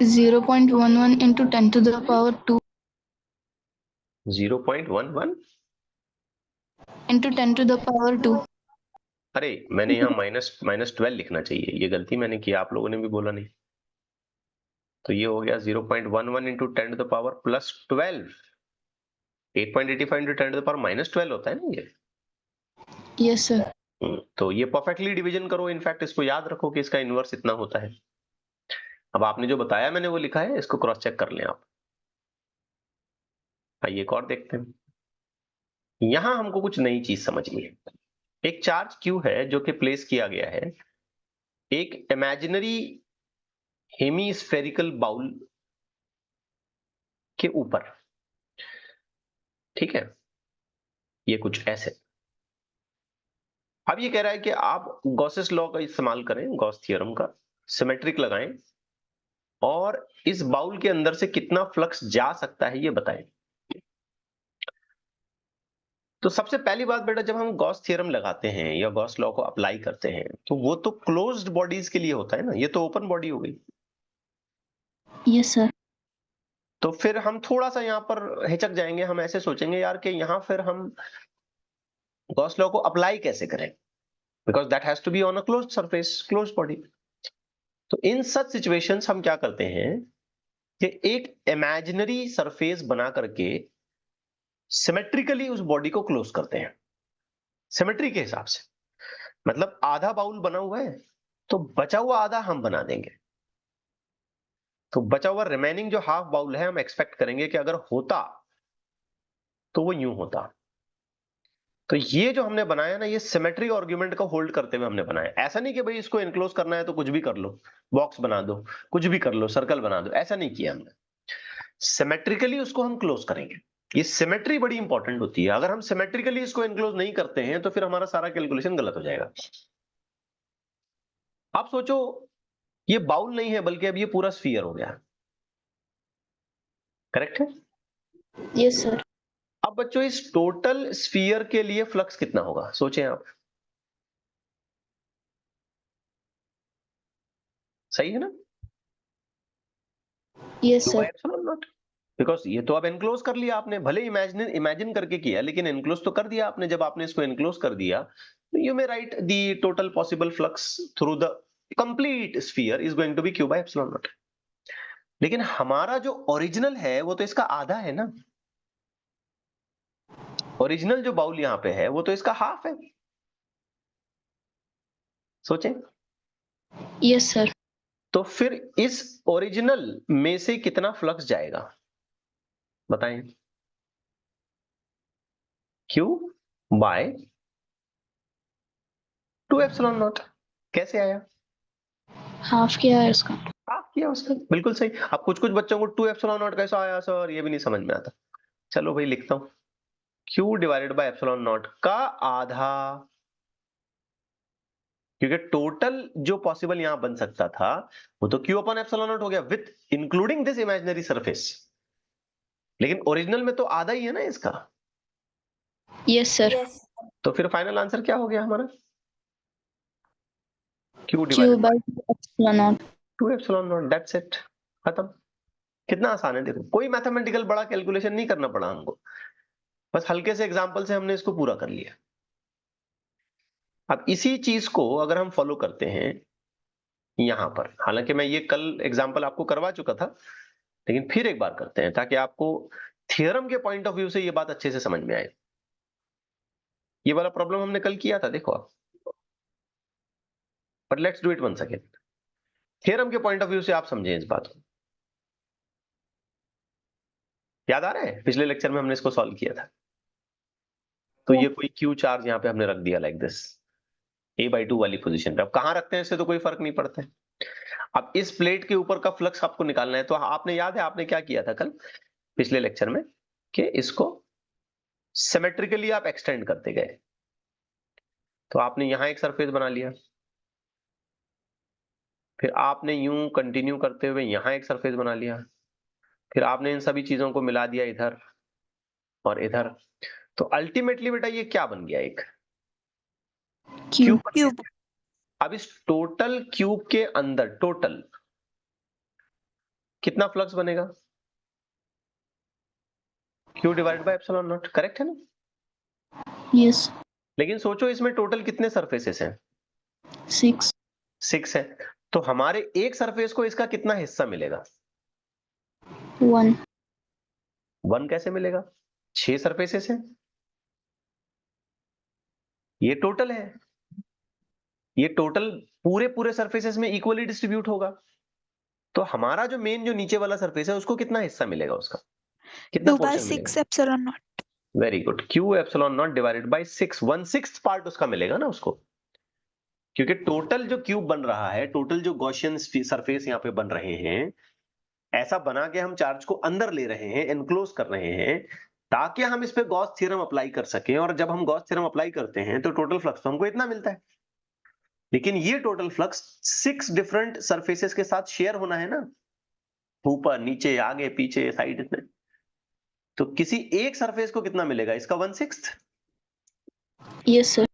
0.11 into 10 to the power 2 0.11 into 10 to the power 2. अरे मैंने यहाँ -12 लिखना चाहिए, ये गलती मैंने की, आप लोगों ने भी बोला नहीं। तो ये हो गया 0.11 into 10 to the power +12। 8.85 into 10 to the power -12 होता है ना ये। Yes sir. तो ये परफेक्टली डिवीजन करो, इनफैक्ट इसको याद रखो कि इसका इनवर्स इतना होता है। अब आपने जो बताया मैंने वो लिखा है, इसको क्रॉस चेक कर लें आप। आइए एक और देखते हैं। यहां हमको कुछ नई चीज समझनी है। एक चार्ज क्यू है जो कि प्लेस किया गया है एक इमेजिनरी हेमीस्फेरिकल बाउल के ऊपर, ठीक है, ये कुछ ऐसे। अब ये कह रहा है कि आप गॉसेस लॉ का इस्तेमाल करें, गॉस थ्योरम का, सिमेट्रिक लगाएं और इस बाउल के अंदर से कितना फ्लक्स जा सकता है ये बताएं। तो सबसे पहली बात बेटा, जब हम गॉस थ्योरम लगाते हैं या गॉस लॉ को अप्लाई करते हैं तो वो तो क्लोज्ड बॉडीज के लिए होता है ना, ये तो ओपन बॉडी हो गई। Yes sir. तो फिर हम थोड़ा सा यहाँ पर हिचक जाएंगे, हम ऐसे सोचेंगे यार कि यहाँ फिर हम गॉस लॉ को अप्लाई कैसे करें, because that has to be on a closed surface, closed body. तो इन सच सिचुएशंस हम क्या करते हैं कि एक इमेजिनरी सरफेस बना करके सिमेट्रिकली उस बॉडी को क्लोज करते हैं, सिमेट्री के हिसाब से। मतलब आधा बाउल बना हुआ है तो बचा हुआ आधा हम बना देंगे, तो बचा हुआ रिमेनिंग जो हाफ बाउल है हम एक्सपेक्ट करेंगे कि अगर होता तो वो यूं होता। तो ये जो हमने बनाया ना, ये सिमेट्री आर्गुमेंट को होल्ड करते हुए हमने बनाया। ऐसा नहीं कि भाई इसको इनक्लोज करना है तो कुछ भी कर लो, बॉक्स बना दो, कुछ भी कर लो, सर्कल बना दो, ऐसा नहीं किया हमने। सिमेट्रिकली उसको हम क्लोज करेंगे। ये सिमेट्री बड़ी इंपॉर्टेंट होती है। अगर हम सिमेट्रिकली इसको इनक्लोज नहीं करते हैं तो फिर हमारा सारा कैलकुलेशन गलत हो जाएगा। आप सोचो ये बाउल नहीं है बल्कि अब ये पूरा स्फीयर हो गया, करेक्ट है? Yes sir. अब बच्चों इस टोटल स्फीयर के लिए फ्लक्स कितना होगा सोचें आप। सही है ना? Yes sir. नॉट, बिकॉज ये तो अब एनक्लोज कर लिया आपने, भले इमेजिन करके किया लेकिन एनक्लोज तो कर दिया आपने। जब आपने इसको एनक्लोज कर दिया you may write the total possible flux through the complete sphere is going to be q by epsilon naught. लेकिन हमारा जो ओरिजिनल है वो तो इसका आधा है ना, ओरिजिनल जो बाउल यहां पे है वो तो इसका हाफ है। सोचें। Yes sir. तो फिर इस ओरिजिनल में से कितना फ्लक्स जाएगा बताएं। Q by 2 epsilon naught. कैसे आया? हाफ किया है उसका। हाफ किया उसका, बिल्कुल सही। अब कुछ कुछ बच्चों को 2 एप्सिलॉन नॉट कैसा आया सर, ये भी नहीं समझ में आता। चलो भाई लिखता हूं, Q divided by epsilon not का आधा, क्योंकि टोटल जो पॉसिबल यहां बन सकता था वो तो क्यू अपॉन एप्सिलॉन नॉट हो गया with including this imaginary surface. लेकिन ओरिजिनल में तो आधा ही है ना इसका। Yes sir. Yes. तो फिर फाइनल आंसर क्या हो गया हमारा? Q Q divided by by epsilon naught. 2 epsilon naught, that's it, खत्म। कितना आसान है देखो, कोई मैथमेटिकल बड़ा कैलकुलेशन नहीं करना पड़ा हमको, बस हल्के से एग्जांपल से हमने इसको पूरा कर लिया। अब इसी चीज को अगर हम फॉलो करते हैं यहां पर, हालांकि मैं ये कल एग्जांपल आपको करवा चुका था लेकिन फिर एक बार करते हैं ताकि आपको थ्योरम के पॉइंट ऑफ व्यू से ये बात अच्छे से समझ में आए। ये वाला प्रॉब्लम हमने कल किया था देखो आप, but let's do it once again. Theorem के पॉइंट ऑफ व्यू से आप समझें इस बात को। याद आ रहा है पिछले लेक्चर में हमने इसको सॉल्व किया था। तो ये कोई क्यू चार्ज यहाँ पे हमने रख दिया लाइक दिस, a/2 वाली पोजीशन पे। अब कहां रखते हैं इससे तो कोई फर्क नहीं पड़ता है। अब इस प्लेट के ऊपर का फ्लक्स आपको निकालना है, तो आपने याद है आपने क्या किया था कल पिछले लेक्चर में कि इसको सिमेट्रिकली आप एक्सटेंड करते गए। तो आपने यहां एक सरफेस बना लिया, फिर आपने यूं कंटिन्यू करते हुए यहां एक सरफेस बना लिया, फिर आपने इन सभी चीजों को मिला दिया इधर और इधर। तो अल्टीमेटली बेटा ये क्या बन गया? एक Q. अब इस टोटल क्यूब के अंदर टोटल कितना फ्लक्स बनेगा? Q divided by epsilon not, correct है ना? Yes. लेकिन सोचो इसमें टोटल कितने सरफेसेस हैं? 6. 6 है। तो हमारे एक सरफेस को इसका कितना हिस्सा मिलेगा? 1. 1 कैसे मिलेगा? 6 सरफेसेस हैं, ये टोटल है, ये टोटल पूरे पूरे सरफेसेस में इक्वली डिस्ट्रीब्यूट होगा। तो हमारा जो मेन जो नीचे वाला सरफेस है उसको कितना हिस्सा मिलेगा? उसका कितना 2 by पोर्शन 6 मिलेगा? epsilon naught. Very good, Q epsilon not divided by 6, 1/6 part उसका मिलेगा ना उसको, क्योंकि टोटल जो क्यूब बन रहा है, टोटल जो गॉसियन सरफेस यहाँ पे बन रहे हैं, ऐसा बना के हम चार्ज को अंदर ले रहे हैं, एनक्लोज कर रहे हैं, ताकि हम इस पे गॉस थ्योरम अप्लाई कर सकें। और जब हम गॉस थ्योरम अप्लाई करते हैं तो टोटल फ्लक्स तो हमको इतना मिलता है, लेकिन ये टोटल फ्लक्स 6 डिफरेंट सरफेसेस के साथ शेयर होना है ना, ऊपर नीचे आगे पीछे साइड में। तो किसी एक सरफेस को कितना मिलेगा? इसका 1/6। Yes, sir.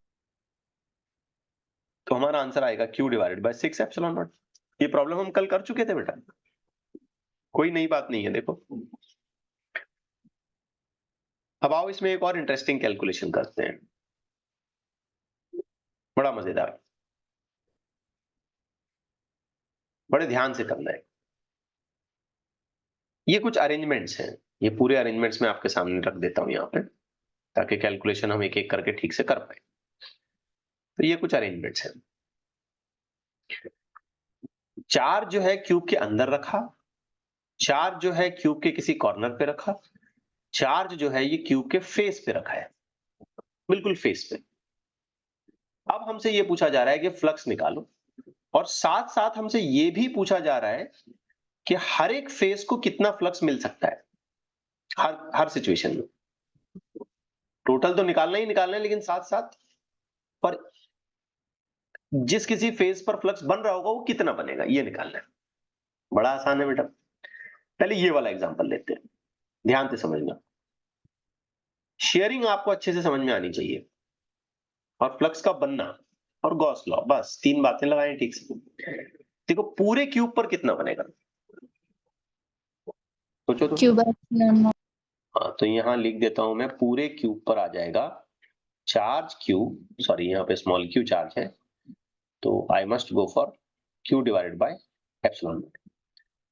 तो हमारा आंसर आएगा Q divided bye 6 epsilon naught. ये प्रॉब्लम हम कल कर चुके थे बेटा, कोई नई बात नहीं है। देखो अब आओ इसमें एक और इंटरेस्टिंग कैलकुलेशन करते हैं, बड़ा मजेदार, बड़े ध्यान से करना है। ये कुछ अरेंजमेंट्स हैं, ये पूरे अरेंजमेंट्स मैं आपके सामने रख देता हूं यहाँ पे, ताकि कैलकुलेशन हम एक एक करके ठीक से कर पाए। तो ये कुछ अरेंजमेंट्स हैं। चार्ज जो है क्यूब के अंदर रखा, चार्ज जो है क्यूब के किसी कॉर्नर पे रखा, चार्ज जो है ये क्यूब के फेस पे रखा है, बिल्कुल फेस पे। अब हमसे ये पूछा जा रहा है कि फ्लक्स निकालो, और साथ साथ हमसे ये भी पूछा जा रहा है कि हर एक फेस को कितना फ्लक्स मिल सकता है हर सिचुएशन में। टोटल तो निकालना ही निकालना है, लेकिन साथ साथ पर जिस किसी फेस पर फ्लक्स बन रहा होगा वो कितना बनेगा ये निकालना है। बड़ा आसान है बेटा। पहले ये वाला एग्जांपल लेते हैं, ध्यान से समझना। शेयरिंग आपको अच्छे से समझ में आनी चाहिए, और फ्लक्स का बनना और गॉस लॉ, बस 3 बातें लगाएं ठीक से। देखो पूरे क्यूब पर कितना बनेगा, सोचो तो। Q by epsilon naught. हाँ तो यहां लिख देता हूं मैं, पूरे क्यूब पर आ जाएगा चार्ज क्यू, सॉरी यहाँ पे स्मॉल क्यू चार्ज है, तो I must go for Q divided by epsilon not.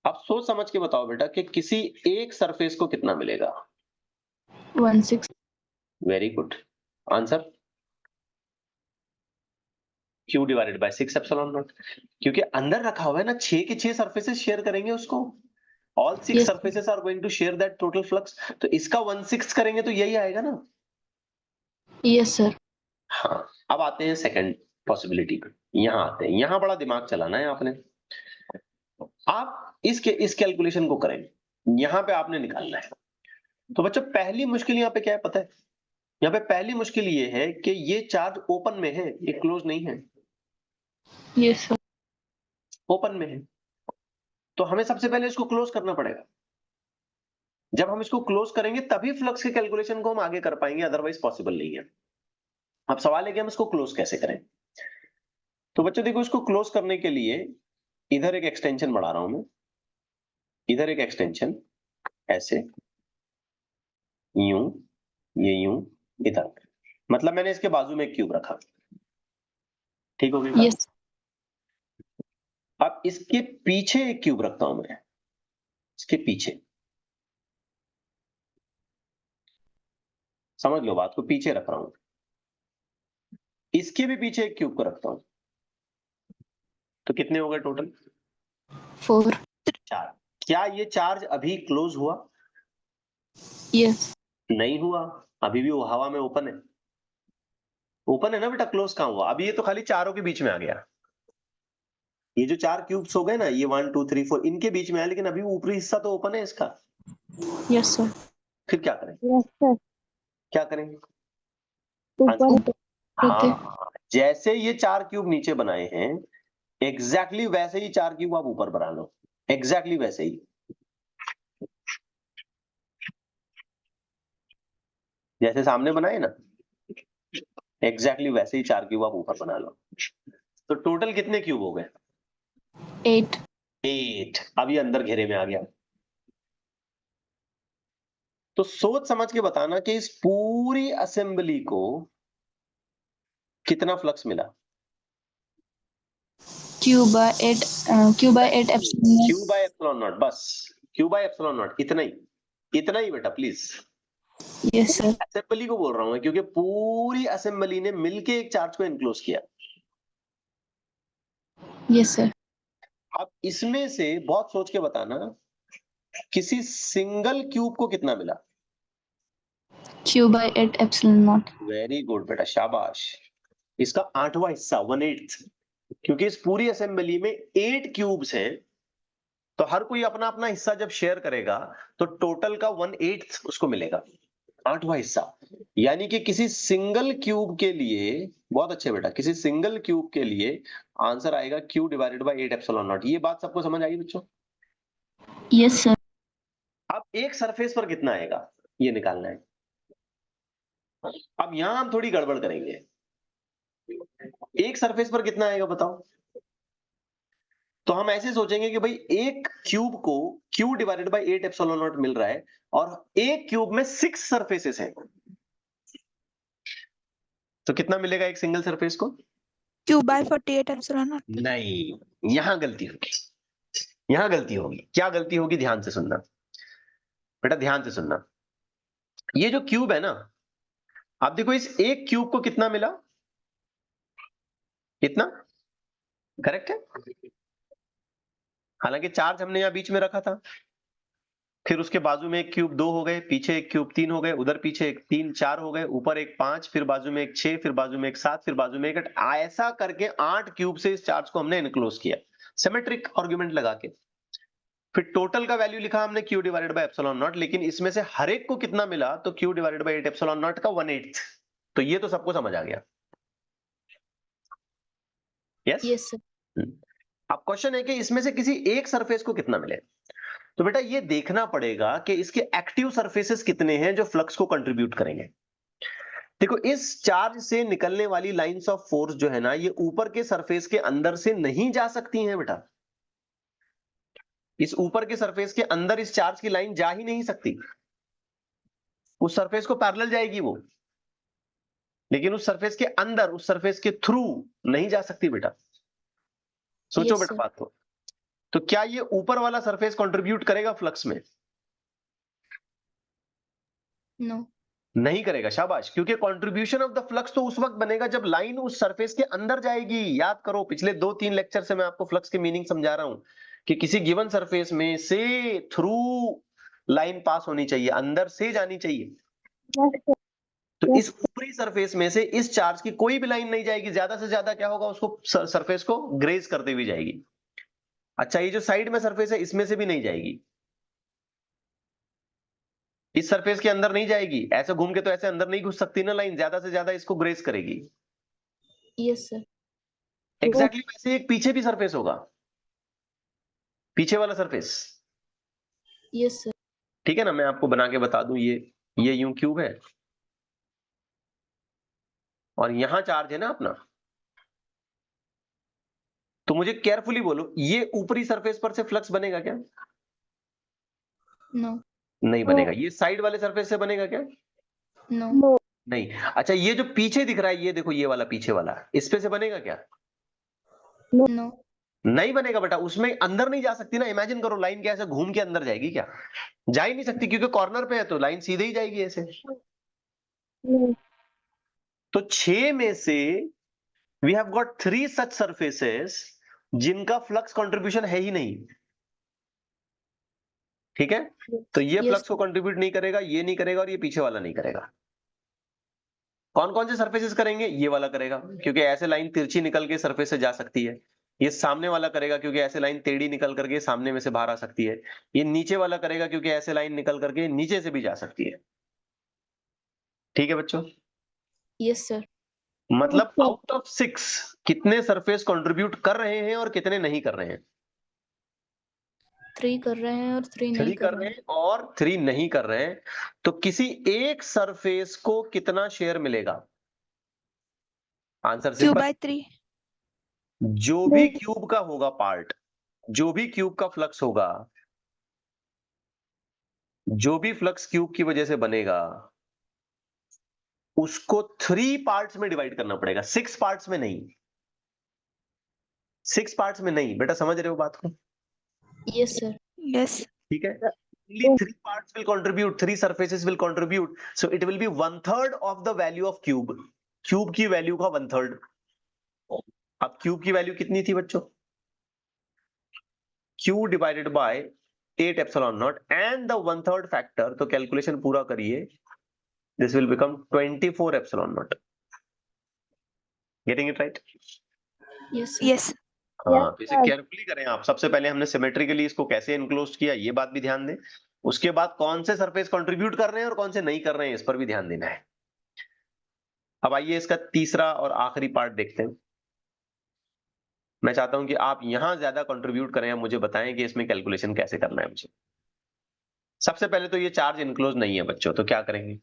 अब सोच समझ के बताओ बेटा कि किसी एक सरफेस को कितना मिलेगा? 1/6. Very good answer, Q divided bye 6 epsilon not, क्योंकि अंदर रखा हुआ है ना, 6 के 6 सरफेसेस शेयर करेंगे उसको, all 6 Yes. Surfaces are going to share that total flux, तो इसका 1/6 करेंगे तो यही आएगा ना। Yes, sir. हाँ अब आते हैं सेकंड पॉसिबिलिटी पे, यहां आते हैं, यहां बड़ा दिमाग चलाना है आपने। आप इस कैलकुलेशन को करें, यहां पे आपने निकालना है। तो बच्चों पहली मुश्किल यहां पे क्या है पता है? यहाँ पे पहली मुश्किल ये है कि ये चार्ज ओपन में है, ये क्लोज नहीं है, Yes, sir. ओपन में है। तो हमें सबसे पहले इसको क्लोज करना पड़ेगा। जब हम इसको क्लोज करेंगे तभी फ्लक्स के कैलकुलेशन को हम आगे कर पाएंगे, अदरवाइज पॉसिबल नहीं है। अब सवाल है कि हम इसको क्लोज कैसे करें। तो बच्चों देखो, इसको क्लोज करने के लिए इधर एक एक्सटेंशन बढ़ा रहा हूं मैं, इधर एक एक्सटेंशन ऐसे, यूं, ये यूं, इधर, मतलब मैंने इसके बाजू में एक क्यूब रखा, ठीक हो गया। Yes. अब इसके पीछे एक क्यूब रखता हूं मैं, इसके पीछे, समझ लो बात को, पीछे रख रहा हूं, इसके भी पीछे एक क्यूब को रखता हूं, तो कितने हो गए टोटल? 4. 4। क्या ये चार्ज अभी क्लोज हुआ? Yes. नहीं हुआ, अभी भी वो हवा में ओपन है। ओपन है ना बेटा, क्लोज कहां हुआ? अभी ये तो खाली चारों के बीच में आ गया। ये जो 4 क्यूब्स हो गए ना, ये 1 2 3 4 इनके बीच में है, लेकिन अभी ऊपरी हिस्सा तो ओपन है इसका। Yes, sir. फिर क्या करें? Yes, sir. क्या करें? ऊपर हाँ, जैसे ये 4 क्यूब नीचे बनाए हैं, एग्जैक्टली वैसे ही 4 क्यूब आप ऊपर बना लो, एग्जैक्टली वैसे ही, जैसे सामने बनाए ना, एग्जैक्टली वैसे ही 4 क्यूब आप ऊपर बना लो। तो टोटल कितने क्यूब हो गए? 8. 8। अब ये अंदर घेरे में आ गया। तो सोच समझ के बताना कि इस पूरी असेंबली को कितना फ्लक्स मिला। Q by 8 epsilon naught. Q by epsilon naught, bus queue by epsilon not, इतना ही बेटा प्लीज। Yes, sir. असेंबली को बोल रहा हूं मैं, क्योंकि पूरी असेंबली ने मिलके एक चार्ज को एनक्लोज किया। Yes, sir. अब इसमें से बहुत सोच के बताना, किसी सिंगल क्यूब को कितना मिला। Q by 8 epsilon naught. Very good बेटा, शाबाश। इसका 8वां हिस्सा 1/8, क्योंकि इस पूरी असेंबली में 8 क्यूब्स हैं, तो हर कोई अपना अपना हिस्सा जब शेयर करेगा तो टोटल का 1/8 उसको मिलेगा, 8वां हिस्सा। यानी कि किसी सिंगल क्यूब के लिए, बहुत अच्छे बेटा, किसी सिंगल क्यूब के लिए आंसर आएगा Q divided by 8 epsilon naught. ये बात सबको समझ आई बच्चों? Yes, sir. अब एक सरफेस पर कितना आएगा ये निकालना है। अब यहां हम थोड़ी गड़बड़ करेंगे। एक सरफेस पर कितना आएगा बताओ? तो हम ऐसे सोचेंगे कि भाई एक क्यूब को Q divided by 8 epsilon naught मिल रहा है और एक क्यूब में 6 सरफेसेस हैं, तो कितना मिलेगा एक सिंगल सरफेस को? Q by 48 epsilon naught. नहीं, यहां गलती होगी, यहां गलती होगी। क्या गलती होगी, ध्यान से सुनना बेटा, ध्यान से सुनना। ये जो क्यूब है ना, आप देखो इस एक क्यूब को कितना मिला, कितना, करेक्ट है? हालांकि चार्ज हमने यहां बीच में रखा था, फिर उसके बाजू में एक क्यूब 2 हो गए, पीछे एक क्यूब 3 हो गए, उधर पीछे एक 3 4 हो गए, ऊपर एक 5, फिर बाजू में एक 6, फिर बाजू में एक 7, फिर बाजू में एक 8। ऐसा करके 8 क्यूब से इस चार्ज को हमने इनक्लोज किया, सिमेट्रिक आर्गुमेंट लगा के। फिर टोटल का वैल्यू लिखा हमने Q divided by epsilon naught, लेकिन इसमें से हर एक को कितना मिला, तो Q divided by 8 epsilon not का 1/8। तो ये तो सबको समझ आ गया। Yes Yes, sir. अब क्वेश्चन है कि इसमें से किसी एक सरफेस को कितना मिले। तो बेटा ये देखना पड़ेगा कि इसके एक्टिव सरफेसेस कितने हैं जो फ्लक्स को कंट्रीब्यूट करेंगे। देखो इस चार्ज से निकलने वाली लाइंस ऑफ फोर्स जो है ना, ये ऊपर के सरफेस के अंदर से नहीं जा सकती हैं बेटा। इस ऊपर के सरफेस के अंदर इस चार्ज की लाइन जा ही नहीं सकती, उस सरफेस को पैरेलल जाएगी वो, लेकिन उस सरफेस के अंदर, उस सरफेस के थ्रू नहीं जा सकती बेटा। सोचो Yes, बेटा sir. बात को। तो क्या ये ऊपर वाला सरफेस कंट्रीब्यूट करेगा फ्लक्स में? No. नहीं करेगा, शाबाश। क्योंकि कंट्रीब्यूशन ऑफ द फ्लक्स तो उस वक्त बनेगा जब लाइन उस सरफेस के अंदर जाएगी। याद करो पिछले 2-3 लेक्चर से मैं आपको फ्लक्स की मीनिंग समझा रहा हूं कि किसी गिवन सरफेस में से थ्रू लाइन पास होनी चाहिए, अंदर से जानी चाहिए। तो इस ऊपरी सरफेस में से इस चार्ज की कोई भी लाइन नहीं जाएगी, ज्यादा से ज्यादा क्या होगा, उसको सरफेस को ग्रेज करते हुए जाएगी। अच्छा ये जो साइड में सरफेस है इसमें से भी नहीं जाएगी, इस सरफेस के अंदर नहीं जाएगी, ऐसे घूम के तो ऐसे अंदर नहीं घुस सकती ना लाइन, ज्यादा से ज्यादा इसको ग्रेज करेगी। Yes, sir. एग्जैक्टली वैसे एक पीछे भी सरफेस होगा, पीछे वाला सरफेस, Yes, sir. ठीक है ना। मैं आपको बना के बता दूं, ये यूं क्यूब है और यहां चार्ज है ना अपना। तो मुझे केयरफुली बोलो, ये ऊपरी सरफेस पर से फ्लक्स बनेगा क्या? No. नहीं बनेगा। ये साइड वाले सरफेस से बनेगा क्या? No. नहीं। अच्छा ये जो पीछे दिख रहा है, ये देखो, ये वाला पीछे वाला, इस पे से बनेगा क्या? No. नहीं बनेगा बेटा, उसमें अंदर नहीं जा सकती ना। इमेजिन करो लाइन क्या ऐसे घूम के अंदर जाएगी क्या? जा ही नहीं सकती, क्योंकि कॉर्नर पे है तो लाइन सीधे ही जाएगी ऐसे। तो 6 में से we have got 3 such surfaces जिनका फ्लक्स कंट्रीब्यूशन है ही नहीं, ठीक है। तो ये Yes, फ्लक्स को कंट्रीब्यूट नहीं करेगा, ये नहीं करेगा और ये पीछे वाला नहीं करेगा। कौन कौन से सरफेसेस करेंगे? ये वाला करेगा, क्योंकि ऐसे लाइन तिरछी निकल के सरफेस से जा सकती है। ये सामने वाला करेगा, क्योंकि ऐसे लाइन टेढ़ी निकल करके सामने में से बाहर आ सकती है। ये नीचे वाला करेगा, क्योंकि ऐसे लाइन निकल करके नीचे से भी जा सकती है। ठीक है बच्चों? Yes, sir. मतलब आउट ऑफ 6 कितने सरफेस कंट्रीब्यूट कर रहे हैं और कितने नहीं कर रहे हैं? 3 कर रहे हैं और 3 3 नहीं कर रहे हैं और 3 नहीं कर रहे हैं। तो किसी एक सरफेस को कितना शेयर मिलेगा? Answer Q simple, by 3. जो भी क्यूब का होगा पार्ट, जो भी क्यूब का फ्लक्स होगा, जो भी फ्लक्स क्यूब की वजह से बनेगा, उसको 3 पार्ट्स में डिवाइड करना पड़ेगा, 6 पार्ट्स में नहीं। 6 पार्ट्स में नहीं, बेटा समझ रहे हो बात को? Yes, sir. Yes. ठीक है, only 3 parts will contribute, 3 surfaces will contribute, so it will be 1/3 of the value of cube. Cube की वैल्यू का 1/3। अब क्यूब की वैल्यू कितनी थी बच्चों? q divided by 8 epsilon naught and the 1/3 factor, तो कैलकुलेशन पूरा करिए, this will become 24 epsilon not. Getting it right? Yes, sir. Yes. हाँ, तो इसे केयरफुली करें आप। सबसे पहले हमने सिमेट्रिकली इसको कैसे इनक्लोज किया, ये बात भी ध्यान दें। उसके बाद कौन से सरफेस कंट्रीब्यूट कर रहे हैं और कौन से नहीं कर रहे हैं, इस पर भी ध्यान देना है। अब आइए इसका तीसरा और आखिरी पार्ट देखते हैं। मैं चाहता हूं कि आप यहां ज्यादा कंट्रीब्यूट करें, अब मुझे बताएं कि इसमें कैलकुलेशन कैसे करना है मुझे। सबसे पहले तो ये चार्ज इनक्लोज नहीं है बच्चों, तो क्या करेंगे?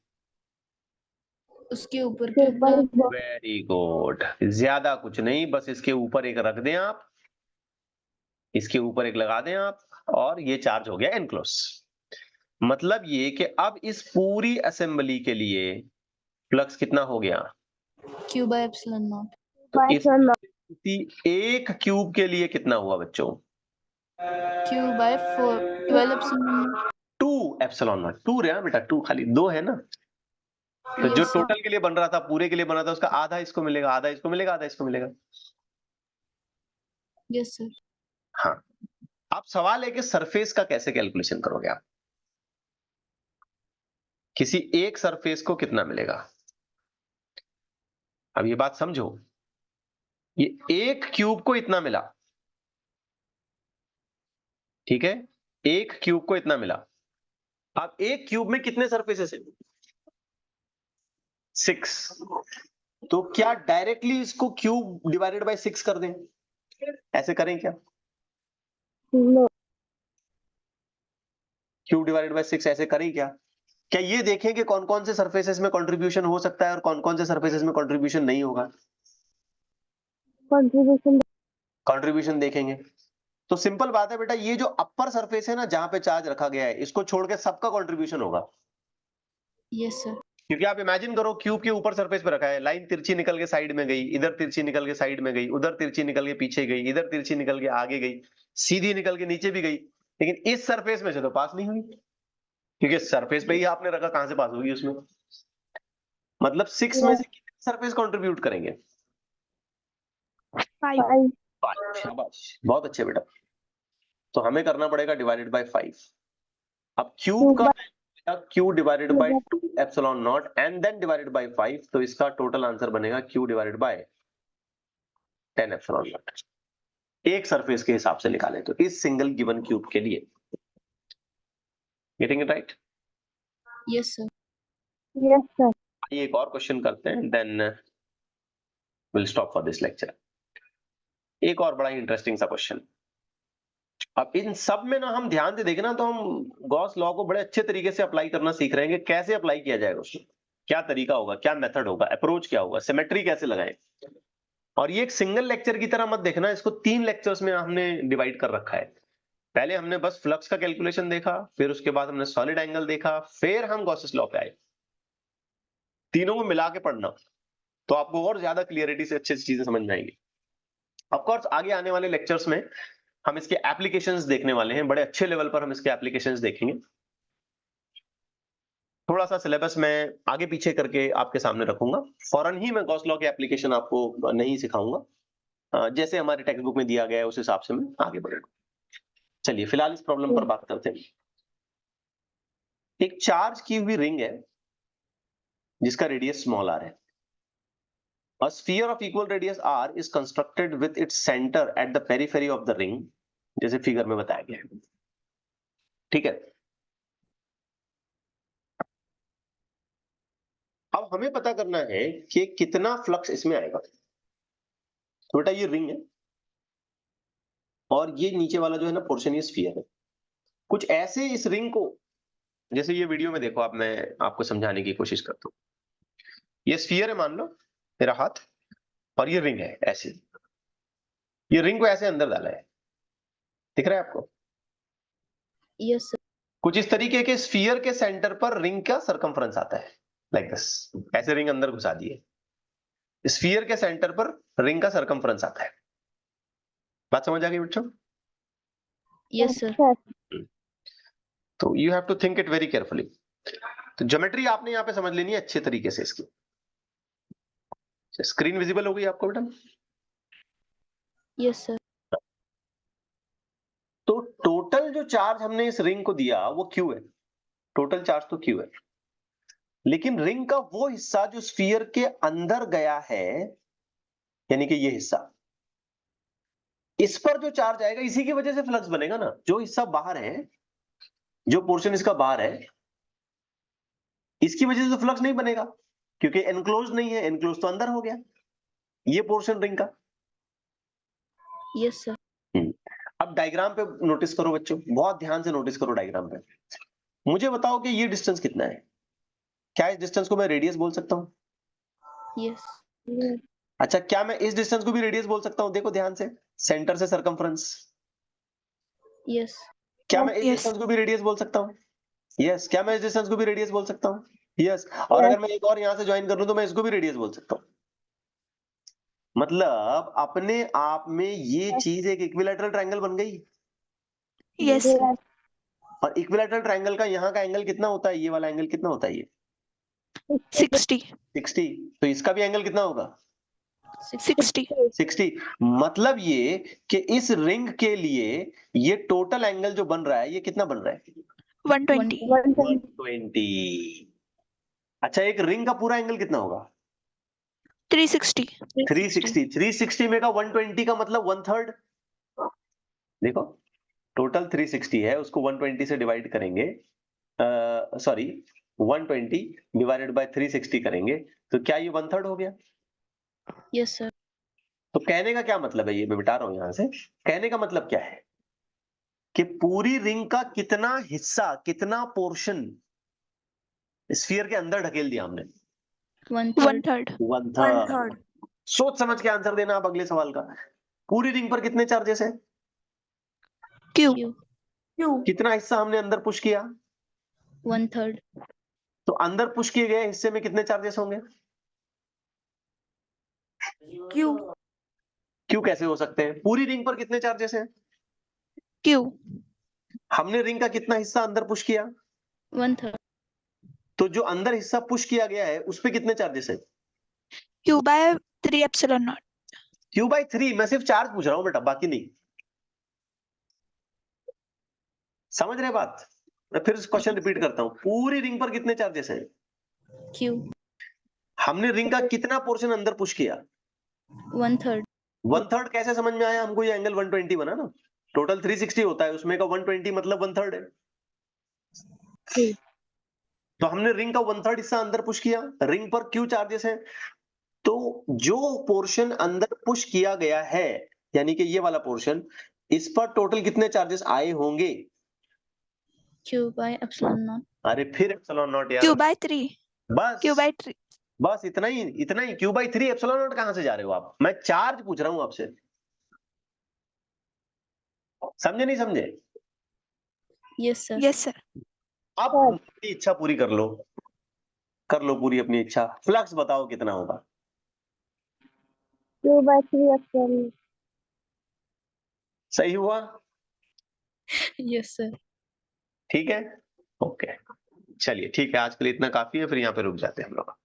उसके ऊपर क्या था? वेरी गुड, ज्यादा कुछ नहीं, बस इसके ऊपर एक रख दें आप, इसके ऊपर एक लगा दें आप, और ये चार्ज हो गया इनक्लोज। मतलब ये कि अब इस पूरी असेंबली के लिए फ्लक्स कितना हो गया? Q by epsilon naught. तो इसी एक क्यूब के लिए कितना हुआ बच्चों? Q by 12 epsilon naught. 2 epsilon not. 2 रहा बेटा, 2 खाली 2 है ना, तो जो Yes, sir. टोटल के लिए बन रहा था, पूरे के लिए बना था, उसका आधा इसको मिलेगा, आधा इसको मिलेगा, आधा इसको मिलेगा। Yes, sir. हाँ, अब सवाल है कि सरफेस का कैसे कैलकुलेशन करोगे आप? किसी एक सरफेस को कितना मिलेगा? अब ये बात समझो, ये एक क्यूब को इतना मिला, ठीक है, एक क्यूब को इतना मिला। अब एक क्यूब में कितने सरफेसेस है? 6। तो क्या डायरेक्टली इसको क्यूब डिवाइडेड बाय 6 कर दें? ऐसे करें क्या? क्यूब डिवाइडेड बाय 6 ऐसे करें क्या? क्या ये देखें कि कौन कौन से सरफेसेस में कंट्रीब्यूशन हो सकता है और कौन कौन से सरफेसेस में कंट्रीब्यूशन नहीं होगा? कंट्रीब्यूशन देखेंगे। तो सिंपल बात है बेटा, ये जो अपर सरफेस है ना, जहां पे चार्ज रखा गया है, इसको छोड़ के सबका कंट्रीब्यूशन होगा। Yes, sir. क्योंकि आप इमेजिन करो, क्यूब के ऊपर सरफेस पे रखा है, लाइन तिरछी निकल के साइड में गई, इधर तिरछी निकल के साइड में गई, उधर तिरछी निकल के पीछे गई, इधर तिरछी निकल के आगे गई, सीधी निकल के नीचे भी गई, लेकिन इस सरफेस में से तो पास नहीं हुई, क्योंकि सरफेस पे ही आपने रखा, कहां से पास होगी उसमें? मतलब 6 में से कितने सरफेस कंट्रीब्यूट करेंगे? 5. 5। शाबाश, बहुत अच्छे बेटा। तो हमें करना पड़ेगा डिवाइडेड बाय 5। अब क्यूब का q divided by 2 epsilon naught and then divided by 5, तो इसका टोटल आंसर बनेगा q divided by 10 epsilon naught. एक सरफेस के हिसाब से निकालें तो इस सिंगल गिवन क्यूब के लिए। Getting it right? Yes, sir. आइए एक और क्वेश्चन करते हैं, then will stop for this lecture. एक और बड़ा इंटरेस्टिंग सा क्वेश्चन। अब इन सब में ना हम ध्यान से देखें ना, तो हम गॉस लॉ को बड़े अच्छे तरीके से अप्लाई करना सीख रहे हैं कि कैसे अप्लाई किया जाएगा उसमें, क्या तरीका होगा, क्या मेथड होगा, अप्रोच क्या होगा, सिमेट्री कैसे लगाएं। और ये एक सिंगल लेक्चर की तरह मत देखना, इसको 3 लेक्चर्स में हमने डिवाइड कर रखा है। पहले हमने बस फ्लक्स का कैलकुलेशन देखा, फिर उसके बाद हमने सॉलिड एंगल देखा, फिर हम गॉसेस लॉ पे आए। तीनों को मिला के पढ़ना, तो आपको और ज्यादा क्लियरिटी से अच्छी चीजें समझ में आएंगी। ऑफ कोर्स आगे आने वाले लेक्चर्स में हम इसके एप्लीकेशंस देखने वाले हैं, बड़े अच्छे लेवल पर हम इसके एप्लीकेशंस देखेंगे। थोड़ा सा सिलेबस मैं आगे पीछे करके आपके सामने रखूंगा, फौरन ही मैं गॉस लॉ के एप्लीकेशन आपको नहीं सिखाऊंगा, जैसे हमारे टेक्स्ट बुक में दिया गया है उस हिसाब से मैं आगे बढ़ूंगा। चलिए फिलहाल इस प्रॉब्लम पर बात करते हैं। एक चार्ज की हुई रिंग है जिसका रेडियस स्मॉल r है। A sphere of equal radius r is constructed with its center at the periphery of the ring, जैसे फिगर में बताया गया है, ठीक है। अब हमें पता करना है कि कितना फ्लक्स इसमें आएगा। तो बेटा ये रिंग है और ये नीचे वाला जो है ना पोर्शन, ये स्फीयर है। कुछ ऐसे इस रिंग को, जैसे ये वीडियो में देखो आप, मैं आपको समझाने की कोशिश करता हूं। ये स्फीयर है मान लो, मेरा हाथ, और ये रिंग है ऐसे। ये रिंग को ऐसे अंदर डाला है, दिख रहा है आपको? Yes, sir. कुछ इस तरीके के स्फीयर के सेंटर पर रिंग का सरकमफ्रेंस आता है, लाइक दिस। ऐसे रिंग अंदर घुसा दिए, स्फीयर के सेंटर पर रिंग का सरकमफ्रेंस आता है। बात समझ आ गई बच्चों? Yes, sir. तो you have to think it very carefully. तो ज्योमेट्री आपने यहाँ पे समझ लेनी है अच्छे तरीके से इसकी। स्क्रीन विजिबल हो गई आपको बेटा? Yes, sir. तो टोटल जो चार्ज हमने इस रिंग को दिया वो क्यू है, टोटल चार्ज तो क्यू है, लेकिन रिंग का वो हिस्सा जो स्फीयर के अंदर गया है, यानी कि ये हिस्सा, इस पर जो चार्ज आएगा इसी की वजह से फ्लक्स बनेगा ना। जो हिस्सा बाहर है, जो पोर्शन इसका बाहर है, इसकी वजह से तो फ्लक्स नहीं बनेगा, क्योंकि एनक्लोज नहीं है, एनक्लोज तो अंदर हो गया ये पोर्शन रिंग का। Yes, sir. अब डायग्राम पे नोटिस करो बच्चों, बहुत ध्यान से नोटिस करो डायग्राम पे। मुझे बताओ कि ये डिस्टेंस कितना है? क्या इस डिस्टेंस को मैं रेडियस बोल सकता हूं? Yes. अच्छा, क्या मैं इस डिस्टेंस को भी रेडियस बोल सकता हूं? देखो ध्यान से, सेंटर से सरकमफ्रेंस। Yes. क्या मैं इस Yes. डिस्टेंस को भी रेडियस बोल सकता हूं? यस। क्या मैं इस डिस्टेंस को भी रेडियस बोल सकता हूं? यस। और अगर मैं एक और यहां से ज्वाइन कर लूं तो मैं इसको भी रेडियस बोल सकता हूं। मतलब अपने आप में ये चीज एक इक्विलैटरल ट्रायंगल बन गई। Yes. और इक्विलैटरल ट्रायंगल का यहाँ का एंगल कितना होता है? ये वाला एंगल कितना होता है? ये 60. 60। तो इसका भी एंगल कितना होगा? 60. 60। मतलब ये कि इस रिंग के लिए ये टोटल एंगल जो बन रहा है ये कितना बन रहा है? 120. 120। अच्छा, एक रिंग का पूरा एंगल कितना होगा? 360. 360। 360 में का 120 का मतलब 1/3। देखो, टोटल 360 है, उसको 120 से डिवाइड करेंगे, सॉरी 120 डिवाइडेड बाय 360 करेंगे तो क्या ये 1/3 हो गया? Yes, sir. तो कहने का क्या मतलब है, ये मैं मिटा रहा हूं यहां से। कहने का मतलब क्या है कि पूरी रिंग का कितना हिस्सा, कितना पोर्शन स्फीयर के अंदर ढकेल दिया हमने? 1/3. 1/3. 1/3। सोच समझ के आंसर देना आप अगले सवाल का। पूरी रिंग पर कितने चार्जेस हैं? Q. Q. कितना हिस्सा हमने अंदर पुश किया? 1/3. तो अंदर पुश किए गए हिस्से में कितने चार्जेस होंगे? Q. क्यों कैसे हो सकते हैं? पूरी रिंग पर कितने चार्जेस हैं? Q. हमने रिंग का कितना हिस्सा अंदर पुश किया? 1/3. तो जो अंदर हिस्सा पुश किया गया है उस पे कितने चार्जेस है? Q by 3 epsilon naught. Q/3। मैं सिर्फ चार्ज पूछ रहा हूं बेटा, बाकी नहीं। समझ रहे बात? मैं फिर क्वेश्चन रिपीट करता हूं, पूरी रिंग पर कितने चार्जेस हैं? Q. हमने रिंग का कितना पोर्शन अंदर पुश किया? 1/3. 1/3 कैसे समझ में आया हमको? ये एंगल 120 बना ना। टोटल 360 होता है, उसमें का 120 मतलब 1/3 है। तो हमने रिंग का 1/3 हिस्सा अंदर पुश किया, रिंग पर क्यू चार्जेस है। तो जो पोर्शन अंदर पुश किया गया है, यानी कि ये वाला पोर्शन, इस पर टोटल कितने चार्जेस आए होंगे? Q by epsilon naught. अरे फिर एप्सिलॉन नॉट यार। Q by 3. बस Q by 3. बस इतना ही, इतना ही। Q/3 एप्सिलॉन नॉट कहां से जा रहे हो आप? मैं चार्ज पूछ रहा हूं आपसे, समझे नहीं समझे? Yes, sir. Yes, sir. अब अपनी इच्छा पूरी कर लो, कर लो पूरी अपनी इच्छा। फ्लक्स बताओ कितना होगा? Q/3 epsilon. सही हुआ? Yes, sir. ठीक है, ओके। चलिए ठीक है, आज के लिए इतना काफी है, फिर यहाँ पे रुक जाते हैं हम लोग।